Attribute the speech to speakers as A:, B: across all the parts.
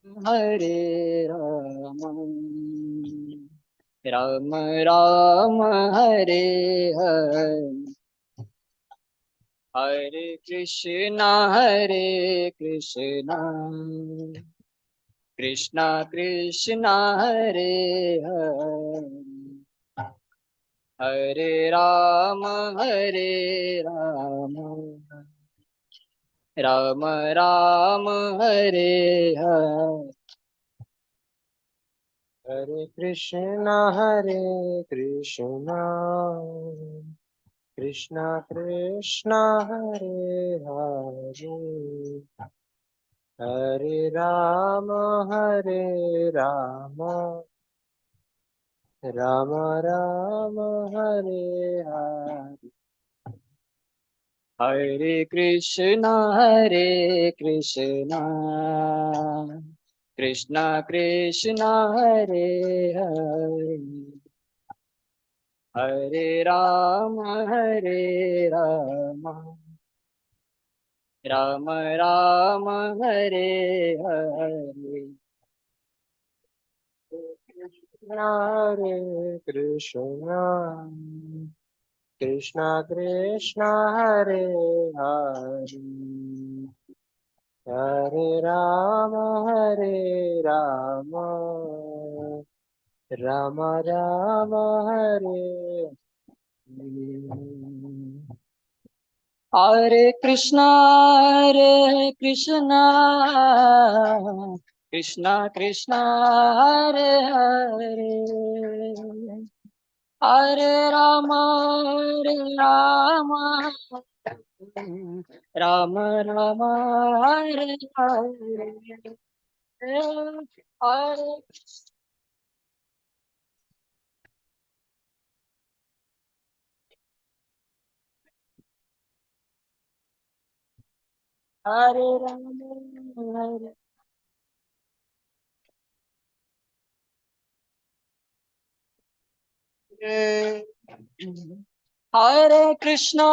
A: हरे राम राम राम हरे हरे हरे कृष्णा कृष्णा कृष्णा हरे हरे हरे राम राम राम हरे हरे
B: हरे कृष्णा कृष्णा कृष्णा हरे हरे हरे राम राम राम हरे हरे
A: हरे कृष्णा कृष्णा कृष्णा हरे हरे हरे राम राम राम हरे हरे
B: कृष्णा कृष्णा कृष्णा हरे हरे हरे राम राम राम हरे
A: हरे कृष्णा कृष्णा कृष्णा हरे हरे हरे राम राम राम हरे हरे हरे हरे राम हरे हरे कृष्णा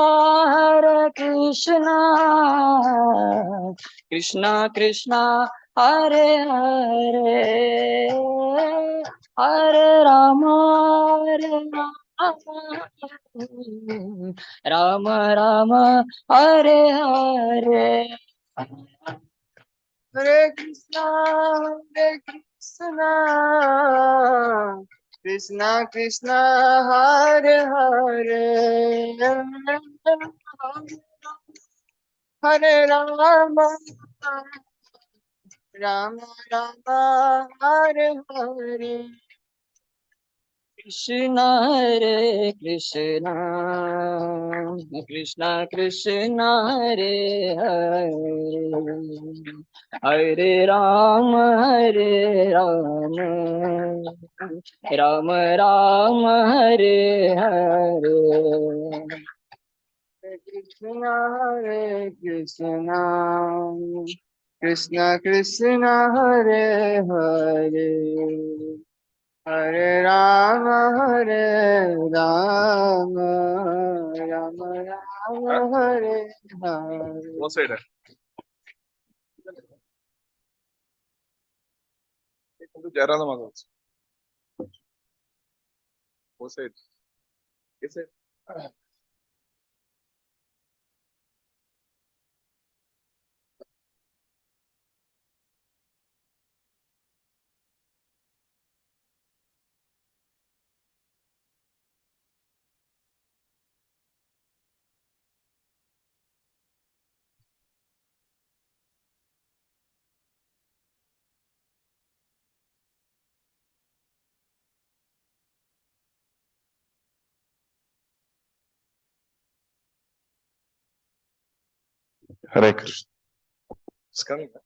A: कृष्णा कृष्णा हरे हरे हरे राम राम हरे हरे
B: हरे कृष्णा कृष्णा कृष्णा हरे हरे हरे राम राम राम हरे हरे
A: कृष्ण हरे कृष्ण कृष्ण कृष्ण हरे हरे हरे राम राम राम हरे हरे
B: हरे कृष्णा कृष्णा कृष्णा हरे हरे हरे राम राम राम हरे हरे वो साइड है तो जा रहा था मगर वो साइड किस साइड हरे कृष्ण इसका नहीं था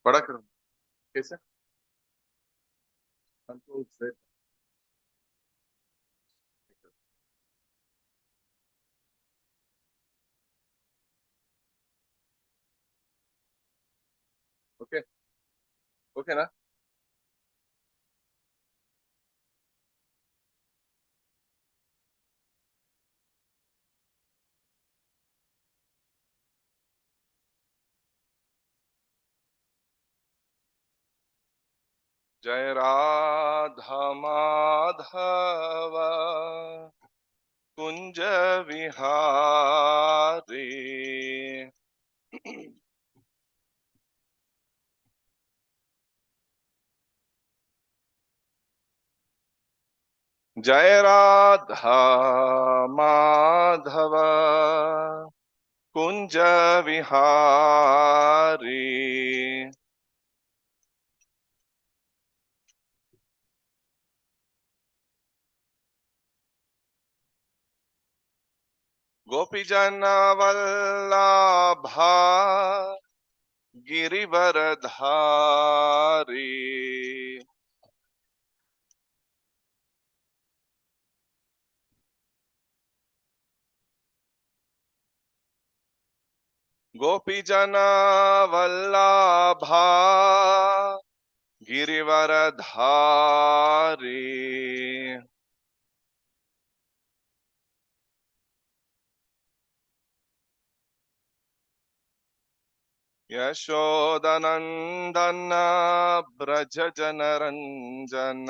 B: बड़ा करो कैसे कंट्रोल से ओके ओके ना जय राधा माधव कुंज विहारी। जय राधा माधव कुंज विहारी। गोपीजन वल्लभा गिरिवरधारी। गोपीजन वल्लभा गिरिवरधारी। यशोदनंदन ब्रज जनरंजन।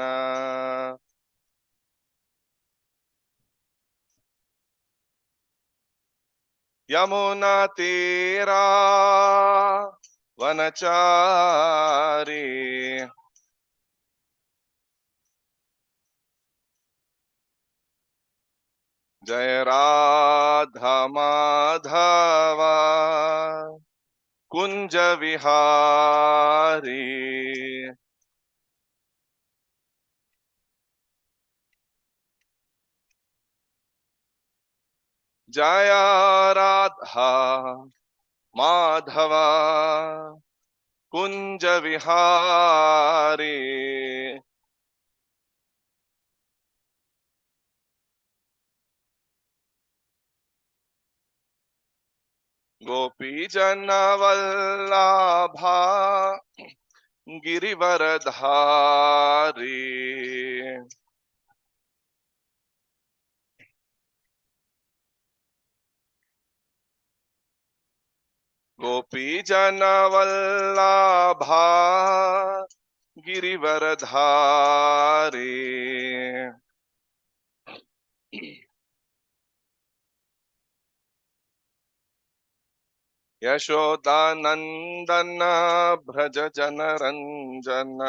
B: यमुना तीरा वनचारी। जय राधा माधव कुंज विहारी। जय राधा माधव कुंज विहारी। गोपी जन वल्लभा गिरिवरधारी। गोपी जन वल्लभा गिरिवरधारी। यशोदानंदन भ्रज जनरंजन।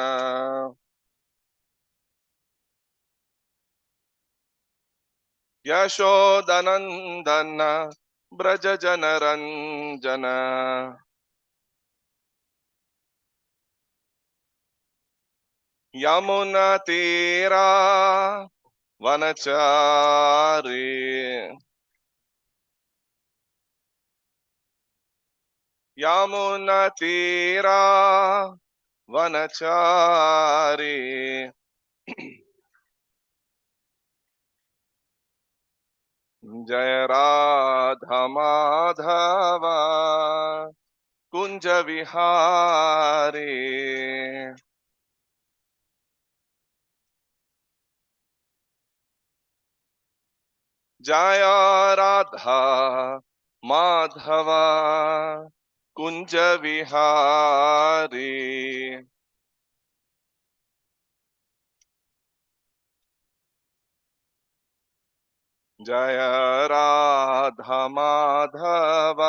B: यशोदानंदन ब्रज जनरंजन। यमुना तीरा वनचारी। यमुना तीरा वनचारी। जय राधा माधव कुंज विहारी। जय राधा माधव कुंज विहारी। जय राधा माधव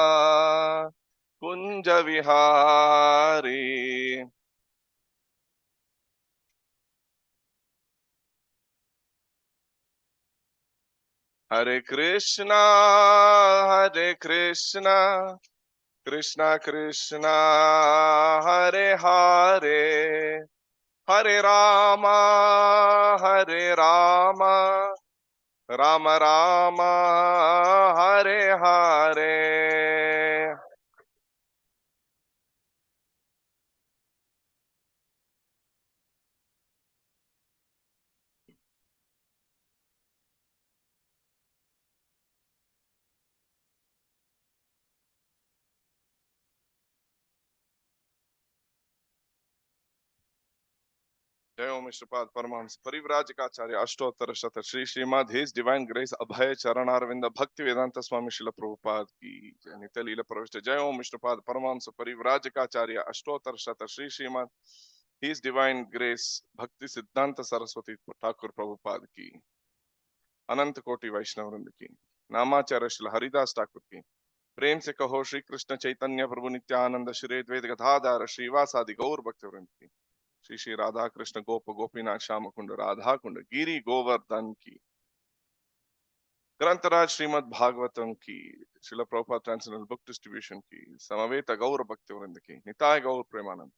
B: कुंज विहारी। हरे कृष्णा कृष्णा कृष्णा हरे हरे, हरे राम राम राम हरे हरे। जय ओम श्रीपाद परमहंस परिव्राजकाचार्य अष्टोत्तर शत Shri Srimad his divine grace Abhay Charanaravinda Bhakti Vedanta स्वामी शिल प्रभुपाद की जय। नित्य लीला प्रविष्ट जय ओम श्रीपाद परमहंस परिव्राजकाचार्य अष्टोत्तर शत Shri Shrimad His Divine Grace Bhakti Siddhanta Saraswati Thakur Prabhupada की, अनंत कोटि वैष्णव वृंद की, नामाचार्य श्री हरिदास ठाकुर की, प्रेम से कहो श्री कृष्ण चैतन्य प्रभु नित्यानंद श्री अद्वैत गदाधर श्रीवासादि गौर भक्त वृंद की, श्री श्री राधा कृष्ण गोप गोपीनाथ श्याम कुंड राधा कुंड गिरी गोवर्धन की, ग्रंथराज श्रीमद् भागवतम की, Srila Prabhupada translational book distribution की, समवेत गौर भक्त वृंद की, निताय गौर Premanand,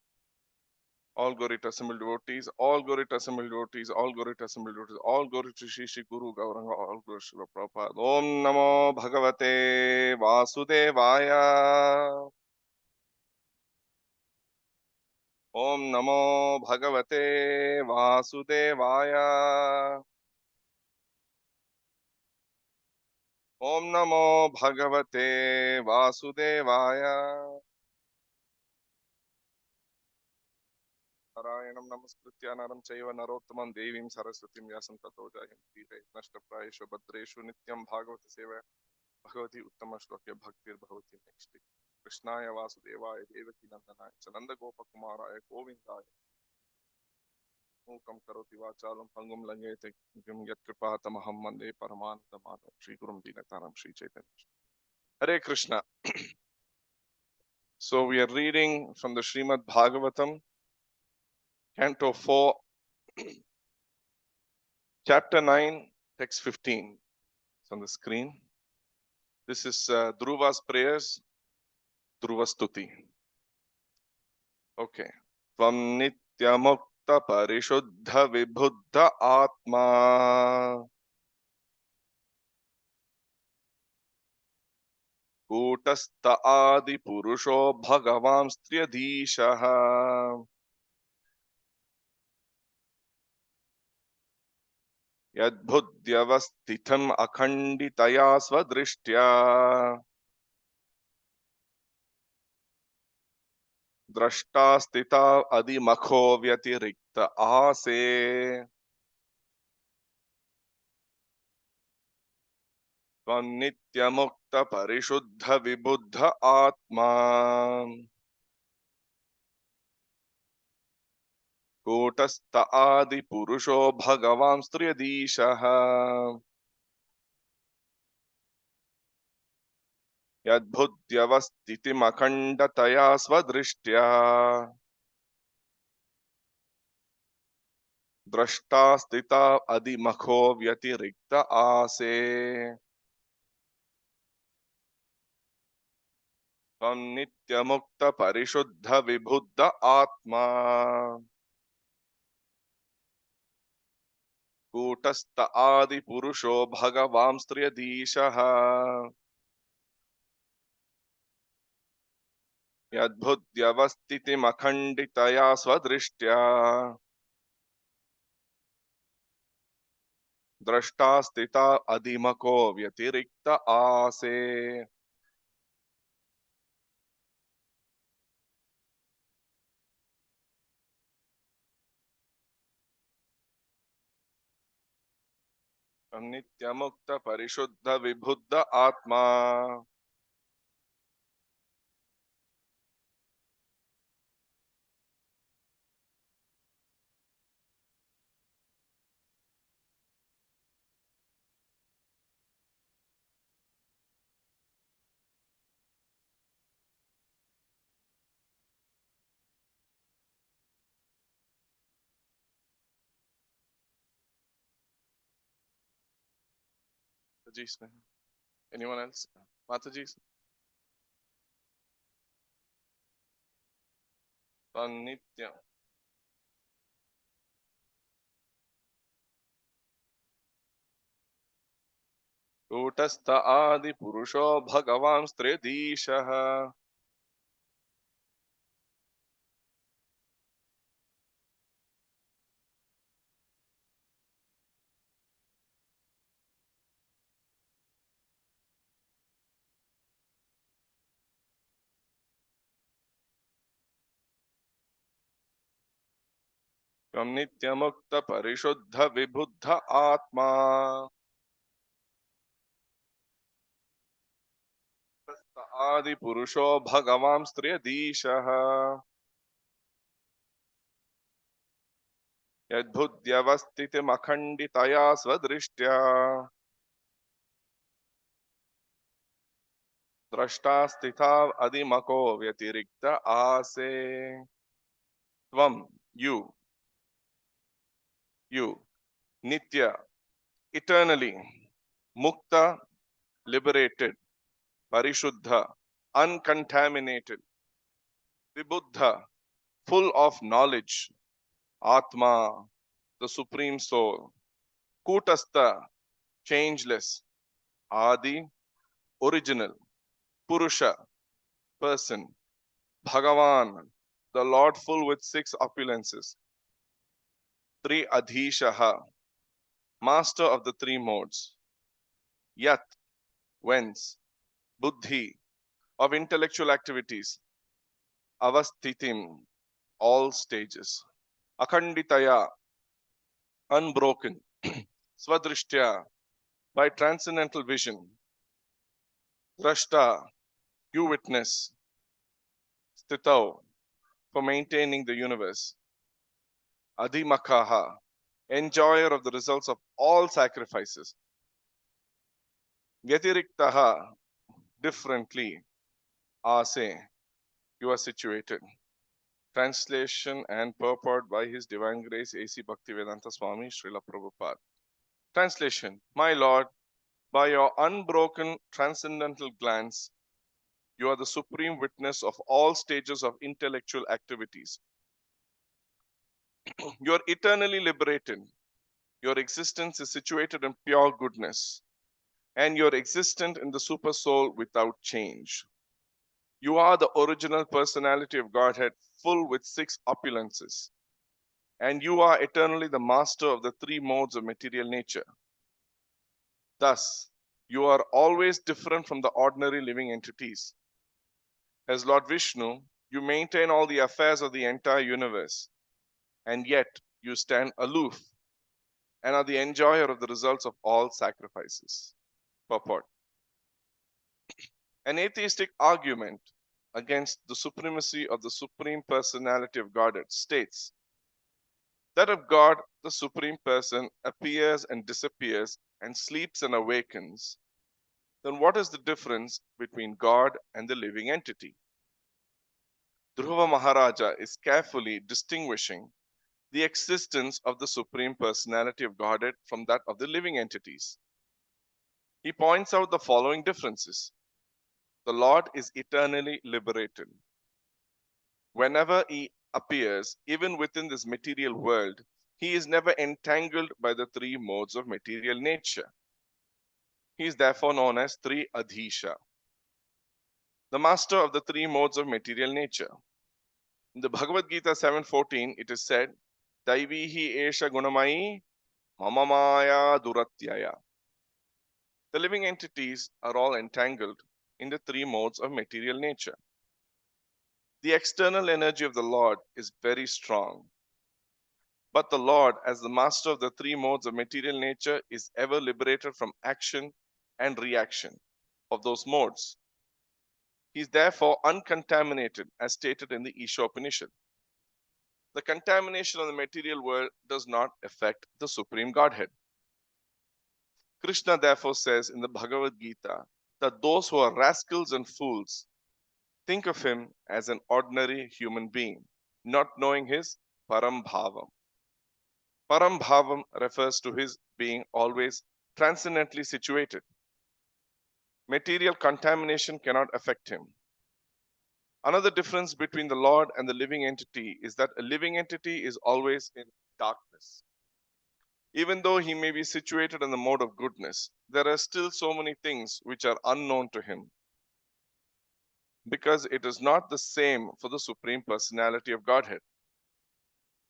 B: all glory to assembled devotees, all glory to assembled devotees, all glory to assembled devotees, all glory to Shri Shri Guru Gauranga, all glory to Srila Prabhupada. Om Namo Bhagavate Vasudevaya. Om Namo Bhagavate Vasudevaya. Om Namo Bhagavate Vasudevaya. नारायणं नमस्कृत्य नरं चैव नरोत्तमं देवीं सरस्वतीं व्यासं ततो जयन्ति नष्टप्रायेषु भद्रेषु नित्यं भागवत सेवया भगवती उत्तम श्लोके भक्तिर्भवति नेक्स्ट कृष्णाय वासुदेवाय देवकी नंदनाय च नंदगोपकुमाराय गोविन्दाय मूकं करोति वाचालं पङ्गुं लङ्घयते गिरिं यत्कृपातमहं वन्दे परमानन्दमाधवं श्रीगुरुं दीनतारं श्रीचैतन्यम्. Hare Krishna. So we are reading from the Srimad Bhagavatam, Canto 4, Chapter 9, Text 15. It's on the screen. This is Dhruva's prayers, Dhruva's stuti. Okay. Tvam nityamukta parishuddha vibhuddha atma kutastha adi purusho bhagavan striyadishaha yadbhudyavastitham akhanditaya swadrishtya drashta stita adi makho vyatirikta ase tvam nityamukta parishuddha vibhuddha atma कूटस्थ आदि पुरुषो भगवान स्त्रियदीशः यद्बुद्ध्यवस्थितिमखण्डतया स्वदृष्ट्या द्रष्टा स्थिता अधिमखो व्यतिरिक्त आसे त्वं नित्यमुक्त परिशुद्ध विबुद्ध आत्मा कूटस्थ आदि पुरुषो भगवान स्त्रियदीशः यद्बुद्ध्यवस्थितिमखण्डितया स्वदृष्ट्या द्रष्टा स्थिता अधिमको व्यतिरिक्त आसे. नित्यमुक्त परिशुद्ध विबुद्ध आत्मा जी इसमें anyone else माता जी नित्य कूटस्थ आदि पुरुषो भगवान स्त्रियदीशः त्वं नित्यमुक्त परिशुद्ध विबुद्ध आत्मा आदि पुरुषो भगवान स्त्रियदीशः यद्बुद्ध्यवस्थितिम् अखण्डितया स्वदृष्ट्या द्रष्टा स्थिता अधिमको व्यतिरिक्त आसे. Tvam, you, Nitya, eternally, Mukta, liberated, Parishuddha, uncontaminated, Vibuddha, full of knowledge, Atma, the Supreme Soul, Kutastha, changeless, Adi, original, Purusha, person, Bhagavan, the Lord full with 6 opulences, Tri Adhishaha, master of the 3 modes, Yat, whence, Buddhi, of intellectual activities, Avasthitim, all stages, Akhanditaya, unbroken, Swadrishtya, by transcendental vision, Drashta, you witness, Stitau, for maintaining the universe, Adhimakaha, enjoyer of the results of all sacrifices, Vyatiriktaha, differently, Ase, you are situated. Translation and purport by His Divine Grace A.C. Bhaktivedanta Swami Srila Prabhupada. Translation. My Lord, by your unbroken transcendental glance, you are the supreme witness of all stages of intellectual activities. You are eternally liberated. Your existence is situated in pure goodness, and you are existent in the super soul without change. You are the original personality of Godhead, full with 6 opulences, and you are eternally the master of the 3 modes of material nature. Thus, you are always different from the ordinary living entities. As Lord Vishnu, you maintain all the affairs of the entire universe, and yet you stand aloof and are the enjoyer of the results of all sacrifices. Purport. An atheistic argument against the supremacy of the Supreme Personality of Godhead states that if God, the Supreme Person, appears and disappears and sleeps and awakens, then what is the difference between God and the living entity? Dhruva Maharaja is carefully distinguishing the existence of the Supreme Personality of Godhead from that of the living entities. He points out the following differences. The Lord is eternally liberated. Whenever He appears, even within this material world, He is never entangled by the 3 modes of material nature. He is therefore known as Tri Adhisha, the master of the 3 modes of material nature. In the Bhagavad Gita 7:14, it is said, Daivihi Esha Gunamai Mamamaya Duratyaya. The living entities are all entangled in the 3 modes of material nature. The external energy of the Lord is very strong. But the Lord, as the master of the 3 modes of material nature, is ever liberated from action and reaction of those modes. He is therefore uncontaminated, as stated in the Isha Upanishad. The contamination of the material world does not affect the Supreme Godhead. Krishna therefore says in the Bhagavad Gita that those who are rascals and fools think of him as an ordinary human being, not knowing his Param Bhavam. Param Bhavam refers to his being always transcendently situated. Material contamination cannot affect him. Another difference between the Lord and the living entity is that a living entity is always in darkness. Even though he may be situated in the mode of goodness, there are still so many things which are unknown to him, because it is not the same for the Supreme Personality of Godhead.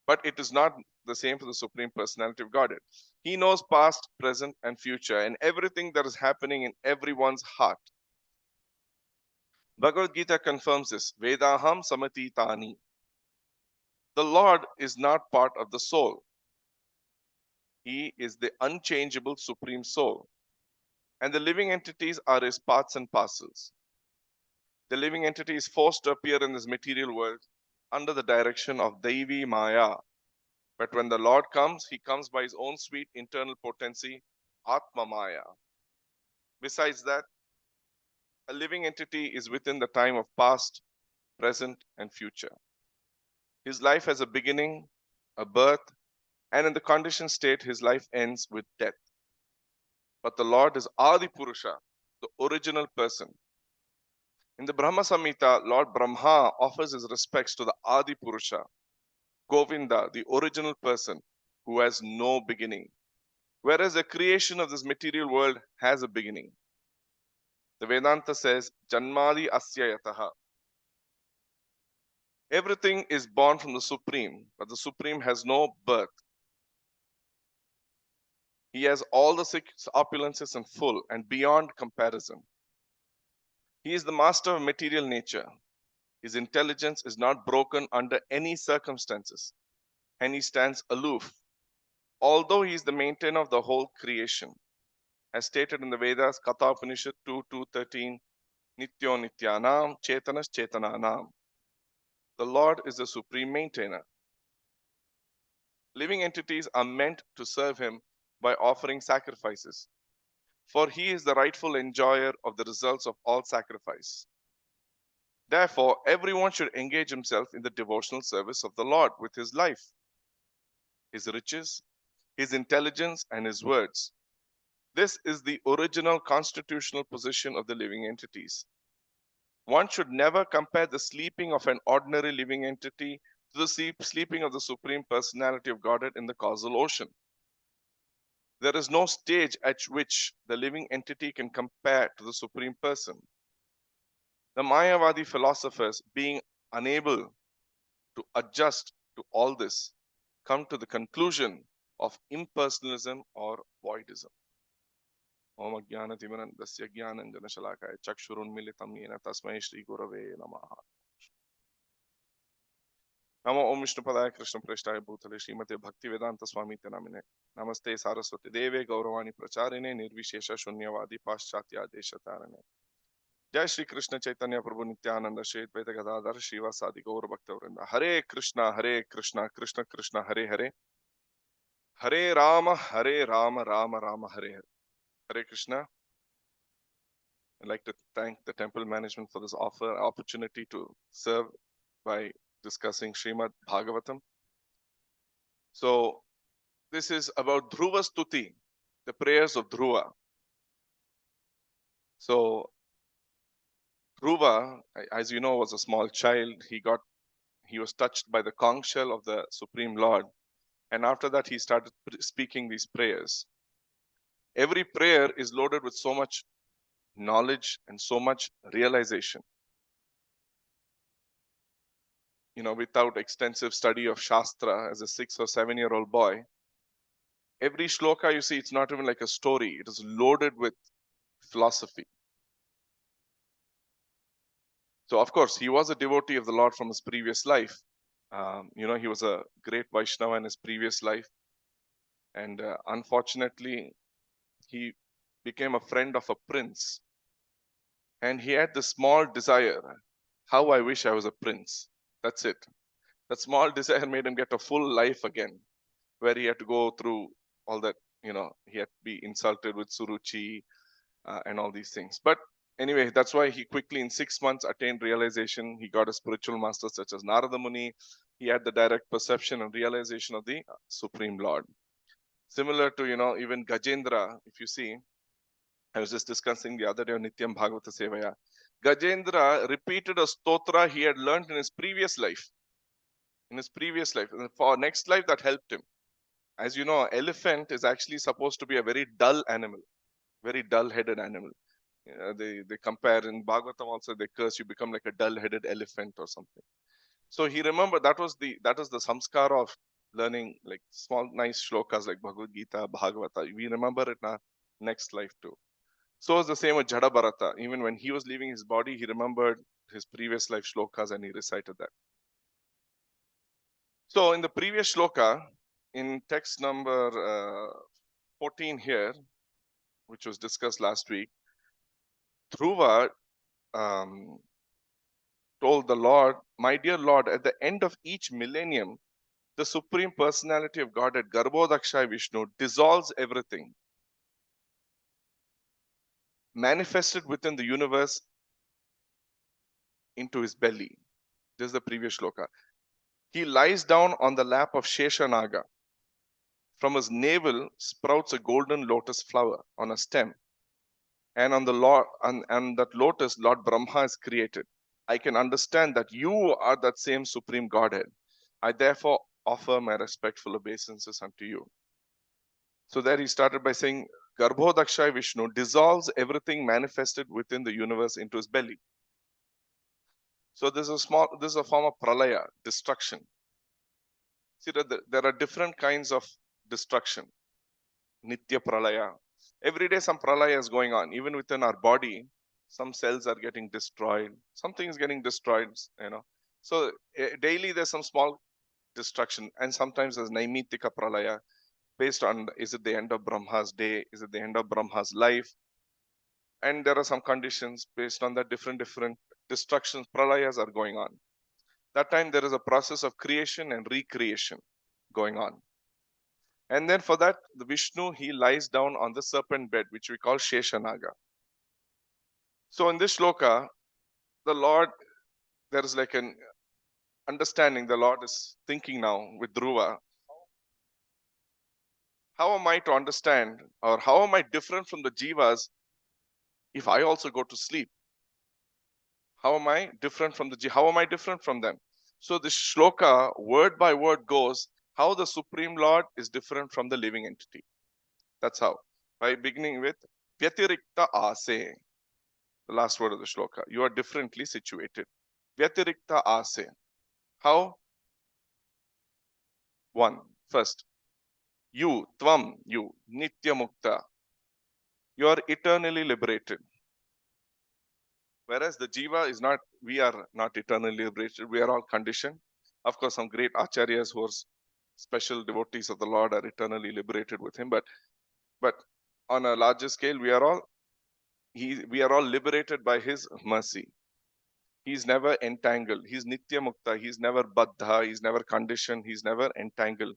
B: But it is not the same for the Supreme Personality of Godhead. He knows past, present, and future, and everything that is happening in everyone's heart. Bhagavad Gita confirms this. Vedaham samatitani. The Lord is not part of the soul. He is the unchangeable Supreme Soul, and the living entities are his parts and parcels. The living entity is forced to appear in this material world under the direction of Devi Maya, But when the Lord comes, he comes by his own sweet internal potency, Atma Maya. Besides that, a living entity is within the time of past, present, and future. His life has a beginning, a birth, and in the conditioned state, his life ends with death. But the Lord is Adi Purusha, the original person. In the Brahma Samhita, Lord Brahma offers his respects to the Adi Purusha, Govinda, the original person who has no beginning. Whereas the creation of this material world has a beginning. The Vedanta says, Janmadi Asya Yataha. Everything is born from the Supreme, but the Supreme has no birth. He has all the six opulences in full and beyond comparison. He is the master of material nature. His intelligence is not broken under any circumstances, and he stands aloof, although he is the maintainer of the whole creation. As stated in the Vedas, Katha Upanishad 2.2.13, Nityo Nityanam, Chetanas Chetananam. The Lord is the supreme maintainer. Living entities are meant to serve him by offering sacrifices, for he is the rightful enjoyer of the results of all sacrifice. Therefore, everyone should engage himself in the devotional service of the Lord with his life, his riches, his intelligence, and his words. This is the original constitutional position of the living entities. One should never compare the sleeping of an ordinary living entity to the sleeping of the Supreme Personality of Godhead in the causal ocean. There is no stage at which the living entity can compare to the Supreme Person. The Mayavadi philosophers, being unable to adjust to all this, come to the conclusion of impersonalism or voidism. Om Ajnanatimirandasya Jnananjanashalakaya Chakshurunmilitam Yena Tasmai Shri Gurave Namaha. Namo Om Vishnupadaya Krishna Preshthaya Bhutale Srimate Bhaktivedanta Swami Namine. Namaste Saraswati Deve Gauravani Pracharine Nirvishesha Shunyavadi Paschatya Deshatarane. Jai Shri Krishna Chaitanya Prabhu Nityananda Shri Advaita Gadadhar Srivasadi Gaur Bhaktavrinda. Hare Krishna, Krishna Krishna, Hare Hare. Hare Rama, Rama Rama, Hare Hare. Hare Krishna. I'd like to thank the temple management for this opportunity to serve by discussing Srimad Bhagavatam. So this is about Dhruva Stuti, the prayers of Dhruva. So Dhruva, as you know, was a small child. He was touched by the conch shell of the Supreme Lord. And after that, he started speaking these prayers. Every prayer is loaded with so much knowledge and so much realization. You know, without extensive study of Shastra as a 6 or 7-year-old boy, every shloka you see, it's not even like a story. It is loaded with philosophy. So, of course, he was a devotee of the Lord from his previous life. You know, he was a great Vaishnava in his previous life. And unfortunately, he became a friend of a prince. And he had this small desire. How I wish I was a prince. That's it. That small desire made him get a full life again, where he had to go through all that, you know, he had to be insulted with Suruchi and all these things. But anyway, that's why he quickly, in 6 months, attained realization. He got a spiritual master such as Narada Muni. He had the direct perception and realization of the Supreme Lord. Similar to, you know, even Gajendra, if you see, I was just discussing the other day on Nityam Bhagavata Sevaya. Gajendra repeated a stotra he had learned in his previous life. And for next life, that helped him. As you know, elephant is actually supposed to be a very dull animal, very dull-headed animal. They compare in Bhagavatam also, they curse you become like a dull-headed elephant or something. So he remembered that was the samskara of learning like small nice shlokas like Bhagavad Gita, Bhagavata. We remember it in our next life too. So it's the same with Jada Bharata. Even when he was leaving his body, he remembered his previous life shlokas and he recited that. So in the previous shloka, in text number 14 here, which was discussed last week, Dhruva told the Lord, my dear Lord, at the end of each millennium, the Supreme Personality of Godhead, Garbhodakshaya Vishnu, dissolves everything, manifested within the universe into his belly. This is the previous shloka. He lies down on the lap of Sheshanaga. From his navel sprouts a golden lotus flower on a stem. And on the Lord, and that lotus, Lord Brahma is created. I can understand that you are that same Supreme Godhead. I therefore offer my respectful obeisances unto you. So there he started by saying, Garbhodakshaya Vishnu dissolves everything manifested within the universe into his belly. So this is a form of pralaya, destruction. See that there are different kinds of destruction. Nitya pralaya. Every day some pralaya is going on. Even within our body, some cells are getting destroyed. Something is getting destroyed, So daily there's some small destruction. And sometimes there's naimitika pralaya based on, is it the end of Brahma's day? Is it the end of Brahma's life? And there are some conditions based on that different destructions, pralayas are going on. That time there is a process of creation and recreation going on. And then for that, the Vishnu, he lies down on the serpent bed, which we call Sheshanaga. So in this shloka, the Lord, there is like an understanding. The Lord is thinking now with Dhruva, how am I to understand, or how am I different from the jivas if I also go to sleep? How am I different from how am I different from them? So this shloka, word by word, goes how the Supreme Lord is different from the living entity. That's how. By beginning with Vyatirikta Ase, the last word of the shloka. You are differently situated. Vyatirikta Ase. How? One. First, you, Tvam, you, Nitya Mukta. You are eternally liberated. Whereas the jiva is not, we are not eternally liberated. We are all conditioned. Of course, some great acharyas who are special devotees of the Lord are eternally liberated with him. But on a larger scale, we are all liberated by his mercy. He's never entangled. He's Nitya Mukta. He's never baddha. He's never conditioned. He's never entangled.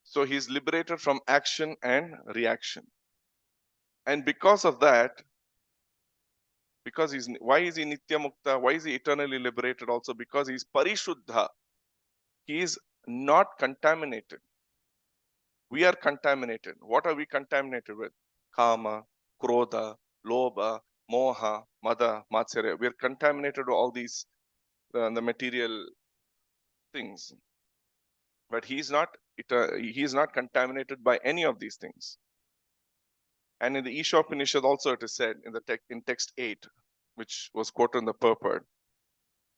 B: So he's liberated from action and reaction. And because of that, why is he Nitya Mukta? Why is he eternally liberated also? Because he's Parishuddha. He is not contaminated. We are contaminated. What are we contaminated with? Kama, Krodha, Lobha, Moha, Mada, Matsarya. We are contaminated with all these, the material things. But he is not contaminated by any of these things. And in the Ishopanishad also it is said in text 8, which was quoted in the purport,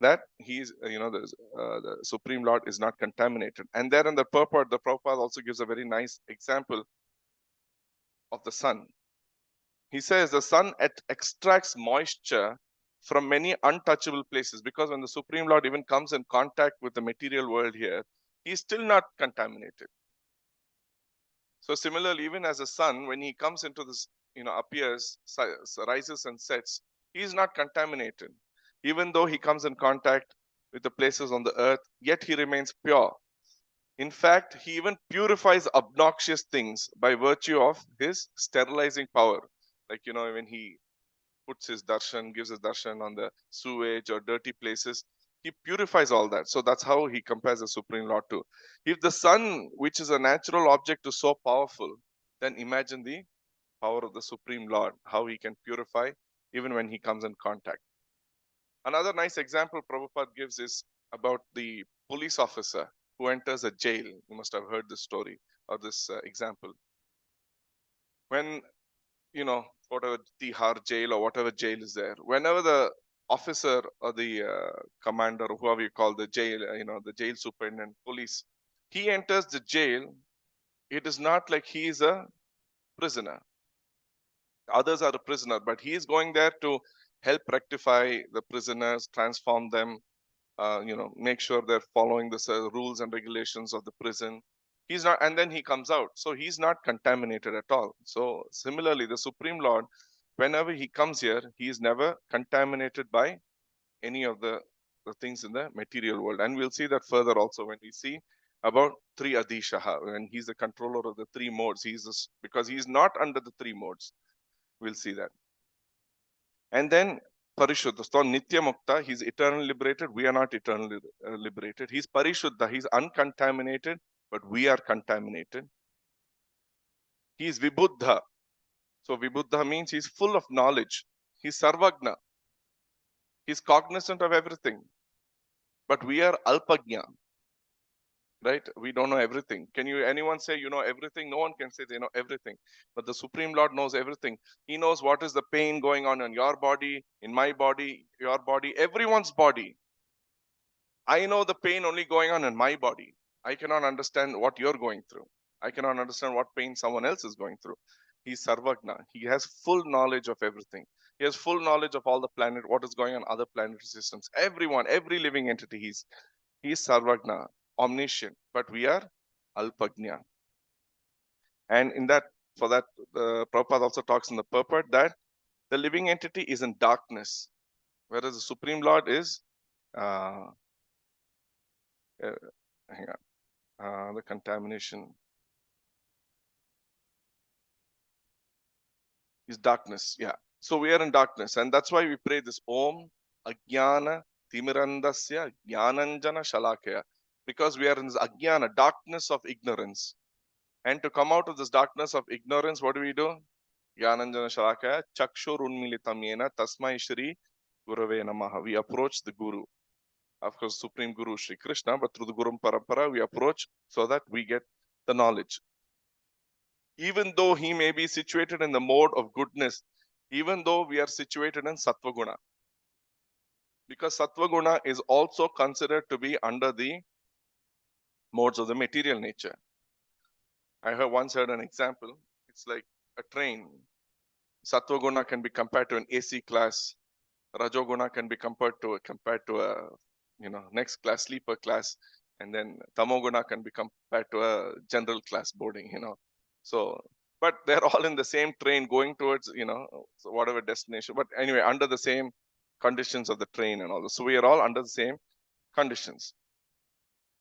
B: that he's, the Supreme Lord is not contaminated. And there in the purport, the Prabhupada also gives a very nice example of the sun. He says the sun extracts moisture from many untouchable places, because when the Supreme Lord even comes in contact with the material world here, he's still not contaminated. So similarly, even as a sun, when he comes into this, appears, rises and sets, he is not contaminated. Even though he comes in contact with the places on the earth, yet he remains pure. In fact, he even purifies obnoxious things by virtue of his sterilizing power. Like, when he puts his darshan, gives his darshan on the sewage or dirty places, he purifies all that. So that's how he compares the Supreme Lord to. If the sun, which is a natural object, is so powerful, then imagine the power of the Supreme Lord, how he can purify even when he comes in contact. Another nice example Prabhupada gives is about the police officer who enters a jail. You must have heard this story or this example. When, whatever Tihar jail or whatever jail is there, whenever the officer or the commander, or whoever you call the jail, the jail superintendent, police, he enters the jail, it is not like he is a prisoner. Others are a prisoner, but he is going there to help rectify the prisoners, transform them, make sure they're following the rules and regulations of the prison. He's not, and then he comes out. So he's not contaminated at all. So similarly, the Supreme Lord, whenever he comes here, he is never contaminated by any of the the things in the material world. And we'll see that further also when we see about Tri Adishaha, and he's the controller of the three modes. Because he's not under the three modes. We'll see that. And then Parishuddha, so Nitya Mukta, he's eternally liberated. We are not eternally liberated. He's Parishuddha, he's uncontaminated, but we are contaminated. He's Vibuddha. So Vibuddha means he's full of knowledge. He's Sarvagna. He's cognizant of everything. But we are Alpagnya, right? We don't know everything. Can anyone say you know everything? No one can say they know everything. But the Supreme Lord knows everything. He knows what is the pain going on in your body, in my body, your body, everyone's body. I know the pain only going on in my body. I cannot understand what you're going through. I cannot understand what pain someone else is going through. He's Sarvagna. He has full knowledge of everything. He has full knowledge of all the planet, what is going on other planetary systems. Everyone, every living entity, he's Sarvagna, omniscient. But we are Alpagnya. And in that, for that, Prabhupada also talks in the purport that the living entity is in darkness, whereas the Supreme Lord is hang on, the contamination is darkness. Yeah. So we are in darkness, and that's why we pray this Om Ajnana Timirandasya Jnananjana Shalakaya, because we are in this Ajnana, darkness of ignorance. And to come out of this darkness of ignorance, what do? Jnananjana Shalakaya Chakshur Unmilitam Yena Tasmai Shri Gurave Namaha. We approach the Guru. Of course, Supreme Guru Sri Krishna, but through the Guru Parampara, we approach so that we get the knowledge. Even though he may be situated in the mode of goodness, even though we are situated in Sattva Guna, because Sattva Guna is also considered to be under the modes of the material nature. I have once heard an example. It's like a train. Sattva Guna can be compared to an AC class. Rajoguna can be compared to a next class, sleeper class, and then Tamoguna can be compared to a general class boarding. So, but they're all in the same train going towards so whatever destination. But anyway, under the same conditions of the train and all this. So we are all under the same conditions.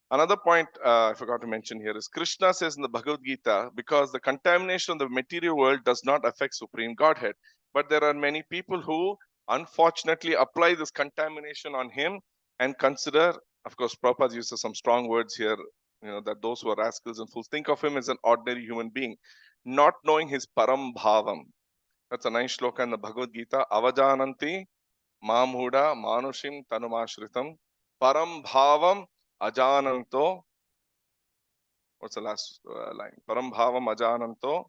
B: Another point I forgot to mention here is Krishna says in the Bhagavad Gita, because the contamination of the material world does not affect Supreme Godhead, but there are many people who unfortunately apply this contamination on him and consider, of course, Prabhupada uses some strong words here, that those who are rascals and fools think of him as an ordinary human being, not knowing his param bhavam. That's a nice shloka in the Bhagavad Gita. Avajananti mamhuda manushim tanumashritam param bhavam ajananto. What's the last line? Param bhavam ajananto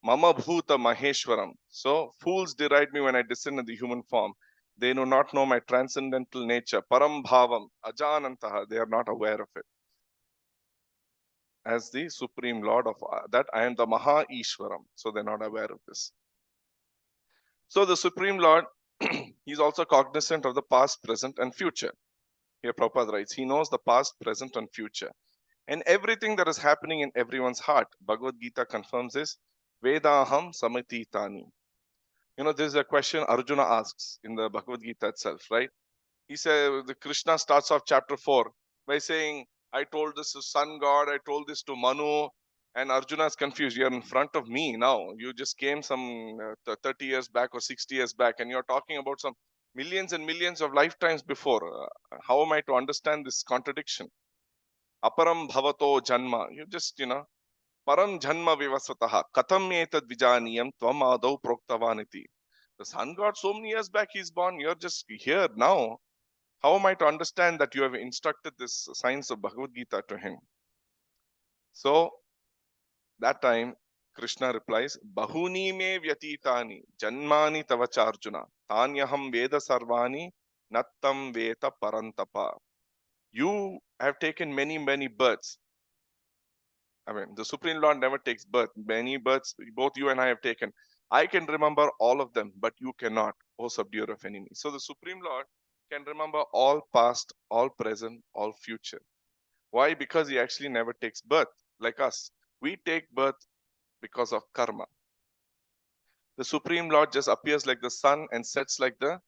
B: mama bhuta maheshwaram. So fools deride me when I descend in the human form. They do not know my transcendental nature. Param bhavam ajanantaha. They are not aware of it. As the Supreme Lord of that, I am the Maha Ishwaram. So they're not aware of this. So the Supreme Lord, he's also cognizant of the past, present, and future. Here Prabhupada writes, he knows the past, present, and future. And everything that is happening in everyone's heart. Bhagavad Gita confirms this. Vedaham samatitani. This is a question Arjuna asks in the Bhagavad Gita itself, right? He said, the Krishna starts off chapter 4 by saying, I told this to sun god, I told this to Manu, and Arjuna is confused. You're in front of me now. You just came some 30 years back or 60 years back, and you're talking about some millions and millions of lifetimes before. How am I to understand this contradiction? Aparam bhavato janma. You just, param janma vivasvataha. Katam etad vijaniyam tvam adau proktavaniti. The sun god, so many years back he's born. You're just here now. How am I to understand that you have instructed this science of Bhagavad Gita to him? So, that time, Krishna replies, Bahuni me vyatitani, janmani tavacharjuna, tanyaham veda sarvani, nattam veta parantapa. You have taken many, many births. I mean, the Supreme Lord never takes birth. Many births, both you and I have taken. I can remember all of them, but you cannot, O subduer of enemies. So the Supreme Lord can remember all past, all present, all future. Why? Because he actually never takes birth like us. We take birth because of karma. The Supreme Lord just appears like the sun and sets like the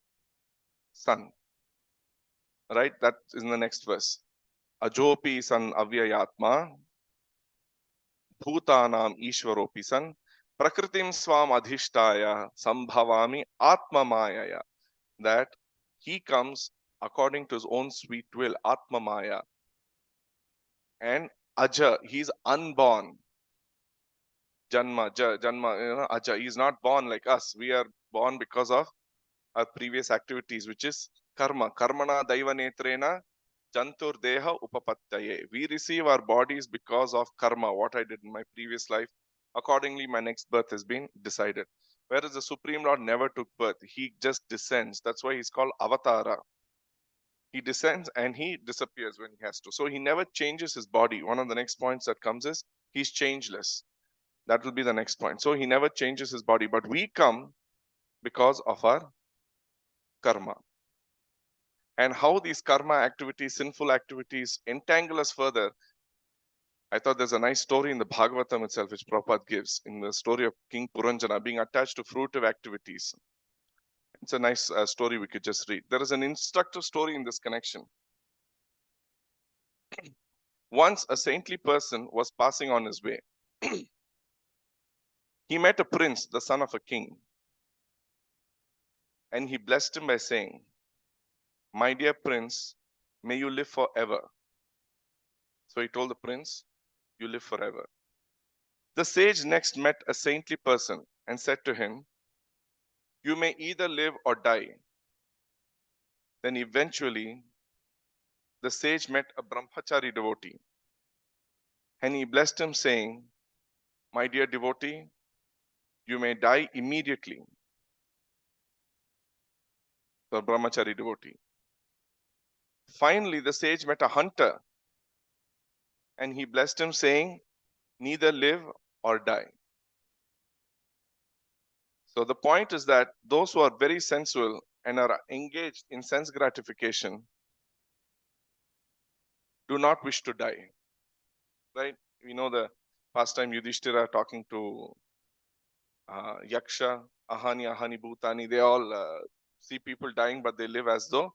B: sun. Right? That is in the next verse. Ajopi san avyayatma, bhutanam ishwaropi san, prakritim swam adhishtaya, sambhavami atma mayaya. That he comes according to his own sweet will, atma maya. And aja, he's unborn. Janma, janma, aja. He's not born like us. We are born because of our previous activities, which is karma. Karmana daiva netrena jantur deha upapattaye. We receive our bodies because of karma, what I did in my previous life. Accordingly, my next birth has been decided. Whereas the Supreme Lord never took birth. He just descends. That's why he's called Avatara. He descends and he disappears when he has to. So he never changes his body. One of the next points that comes is he's changeless. That will be the next point. So he never changes his body. But we come because of our karma. And how these karma activities, sinful activities, entangle us further. I thought there's a nice story in the Bhagavatam itself, which Prabhupada gives in the story of King Puranjana being attached to fruitive activities. It's a nice story we could just read. There is an instructive story in this connection. Once a saintly person was passing on his way. He met a prince, the son of a king, and he blessed him by saying, "My dear prince, may you live forever." So he told the prince, "You live forever." The sage next met a saintly person and said to him, "You may either live or die." Then eventually, the sage met a brahmachari devotee and he blessed him, saying, "My dear devotee, you may die immediately." The brahmachari devotee. Finally, the sage met a hunter and he blessed him, saying, "Neither live or die." So the point is that those who are very sensual and are engaged in sense gratification do not wish to die. Right? We know the pastime Yudhishthira talking to Yaksha, Ahani, Bhutani. They all see people dying, but they live as though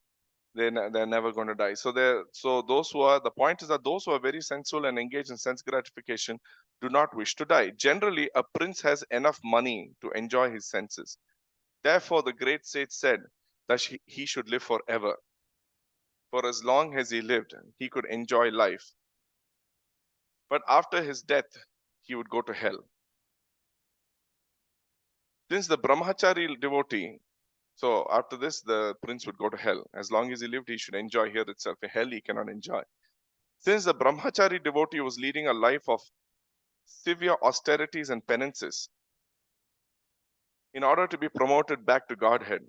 B: they're never going to die. So those who are, the point is that those who are very sensual and engaged in sense gratification do not wish to die. Generally, a prince has enough money to enjoy his senses. Therefore, the great sage said that he should live forever. For as long as he lived, he could enjoy life. But after his death, he would go to hell. Since the brahmachari devotee, so after this, the prince would go to hell. As long as he lived, he should enjoy here itself. In hell, he cannot enjoy. Since the brahmachari devotee was leading a life of severe austerities and penances, in order to be promoted back to Godhead,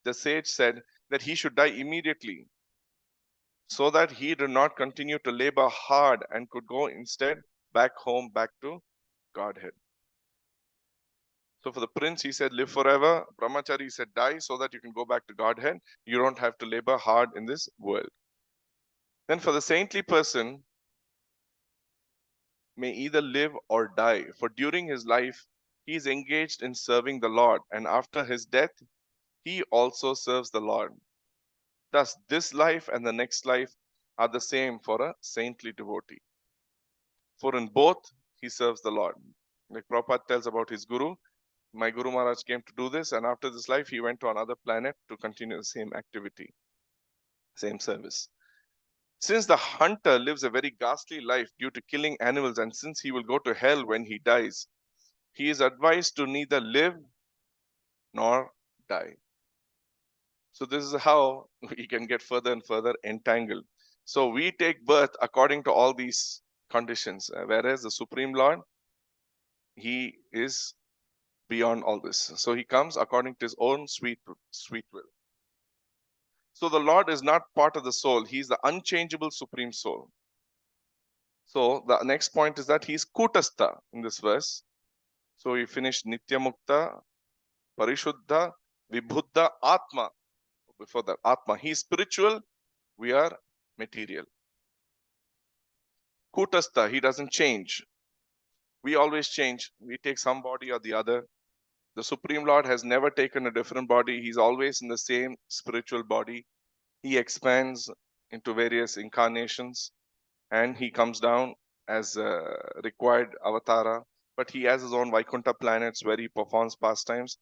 B: the sage said that he should die immediately so that he did not continue to labor hard and could go instead back home, back to Godhead. So for the prince, he said, live forever. Brahmachari said, die so that you can go back to Godhead. You don't have to labor hard in this world. Then for the saintly person, may either live or die. For during his life, he is engaged in serving the Lord. And after his death, he also serves the Lord. Thus, this life and the next life are the same for a saintly devotee. For in both, he serves the Lord. Like Prabhupada tells about his guru, my Guru Maharaj came to do this, and after this life, he went to another planet to continue the same activity, same service. Since the hunter lives a very ghastly life due to killing animals, and since he will go to hell when he dies, he is advised to neither live nor die. So this is how we can get further and further entangled. So we take birth according to all these conditions, whereas the Supreme Lord, he is beyond all this. So he comes according to his own sweet will. So the Lord is not part of the soul. He is the unchangeable Supreme Soul. So the next point is that he is Kutastha in this verse. So we finished Nityamukta, Parishuddha, Vibhuddha, Atma. Before that, Atma. He is spiritual. We are material. Kutastha, he doesn't change. We always change. We take some body or the other. The Supreme Lord has never taken a different body. He's always in the same spiritual body. He expands into various incarnations and he comes down as a required avatara, but he has his own Vaikuntha planets where he performs pastimes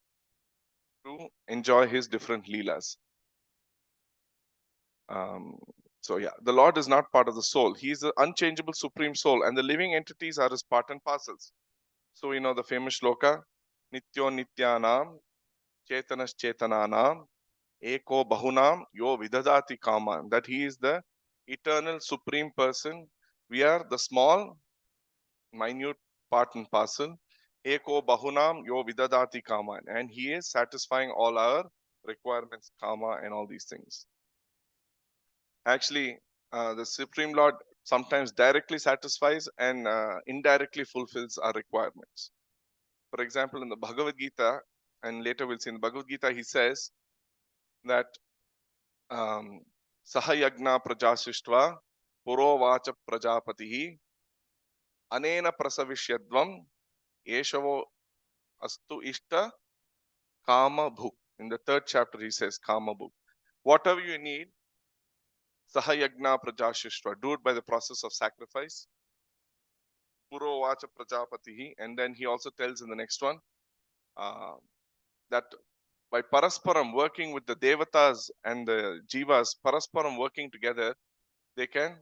B: to enjoy his different leelas. Um, so yeah, the Lord is not part of the soul. He is the unchangeable supreme soul, and the living entities are his part and parcels. So we know the famous shloka, Nityo Nityanam, Chetanas Chetananam, Eko Bahunam, Yo Vidadati Kaman, that he is the eternal supreme person. We are the small, minute part and parcel. Eko Bahunam, Yo Vidadati Kaman, and he is satisfying all our requirements, karma, and all these things. Actually, the Supreme Lord sometimes directly satisfies and indirectly fulfills our requirements. For example, in the Bhagavad Gita, and later we'll see in the Bhagavad Gita, he says that Sahayagna Prajasishtva Purovacha Prajapatihi Anena Prasavishyadvam Yeshavo Astu Ishta Kama Bhuk. In the third chapter, he says Kama Bhuk. Whatever you need, Sahayagna Prajasishtva, do it by the process of sacrifice. Purovacha Prajapatihi, and then he also tells in the next one that by Parasparam working with the Devatas and the Jivas, Parasparam working together, they can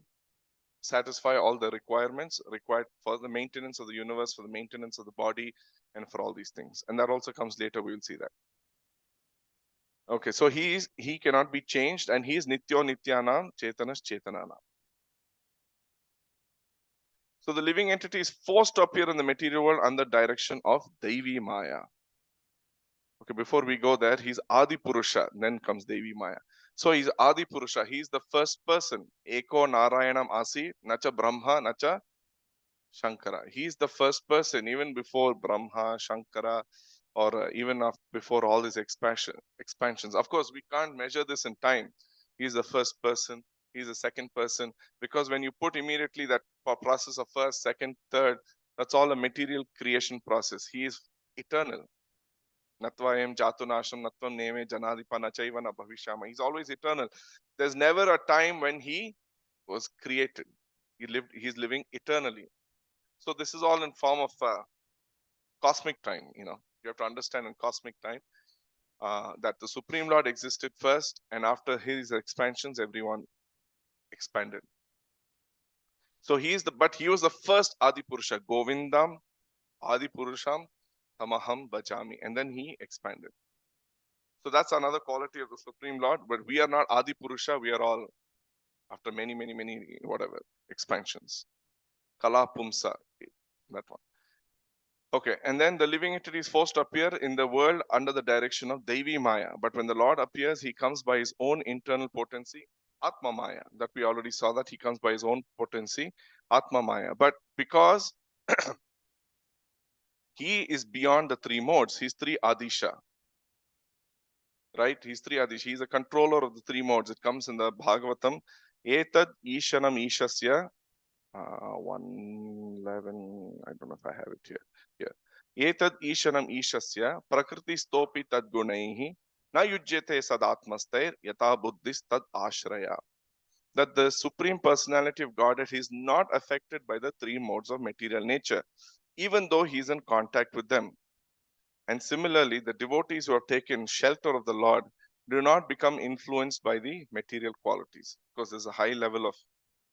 B: satisfy all the requirements required for the maintenance of the universe, for the maintenance of the body, and for all these things. And that also comes later, we will see that. Okay, so he cannot be changed, and he is Nityo Nityanam, Chetanas Chetananam. So the living entity is forced to appear in the material world under direction of Devi Maya. Okay, before we go there, he's Adi Purusha, then comes Devi Maya. So he's Adi Purusha, he's the first person. Eko Narayanam Asi, Nacha Brahma, Nacha Shankara. He's the first person, even before Brahma, Shankara, or even before all these expansions. Of course, we can't measure this in time. He's the first person, he's the second person, because when you put immediately that process of first, second, third, that's all a material creation process. He is eternal. Natvayam Jatunasham Natvam Neme Janadipa Nachaiva na Bhavishama. He's always eternal. There's never a time when he was created. He's living eternally. So this is all in form of cosmic time, you have to understand in cosmic time that the Supreme Lord existed first, and after his expansions, everyone expanded. So he was the first Adi Purusha, Govindam Adi Purusham Tamaham Bajami, and then he expanded. So that's another quality of the Supreme Lord, but we are not Adi Purusha, we are all after many, whatever, expansions. Kala Pumsa, that one. Okay, and then the living entity is forced to appear in the world under the direction of Devi Maya. But when the Lord appears, he comes by his own internal potency, Atma Maya. That we already saw that he comes by his own potency, Atma Maya. But because he is beyond the three modes, he's three Adisha. Right? He's three Adisha. He's a controller of the three modes. It comes in the Bhagavatam. Etad Ishanam Ishasya 111. I don't know if I have it here. Etad Ishanam Ishasya Prakriti Stopi Tad Gunaihi Na Yujyate Sadatmastair Yata Buddhis Tad Ashraya. That the Supreme Personality of Godhead is not affected by the three modes of material nature, even though he is in contact with them. And similarly, the devotees who have taken shelter of the Lord do not become influenced by the material qualities, because there's a high level of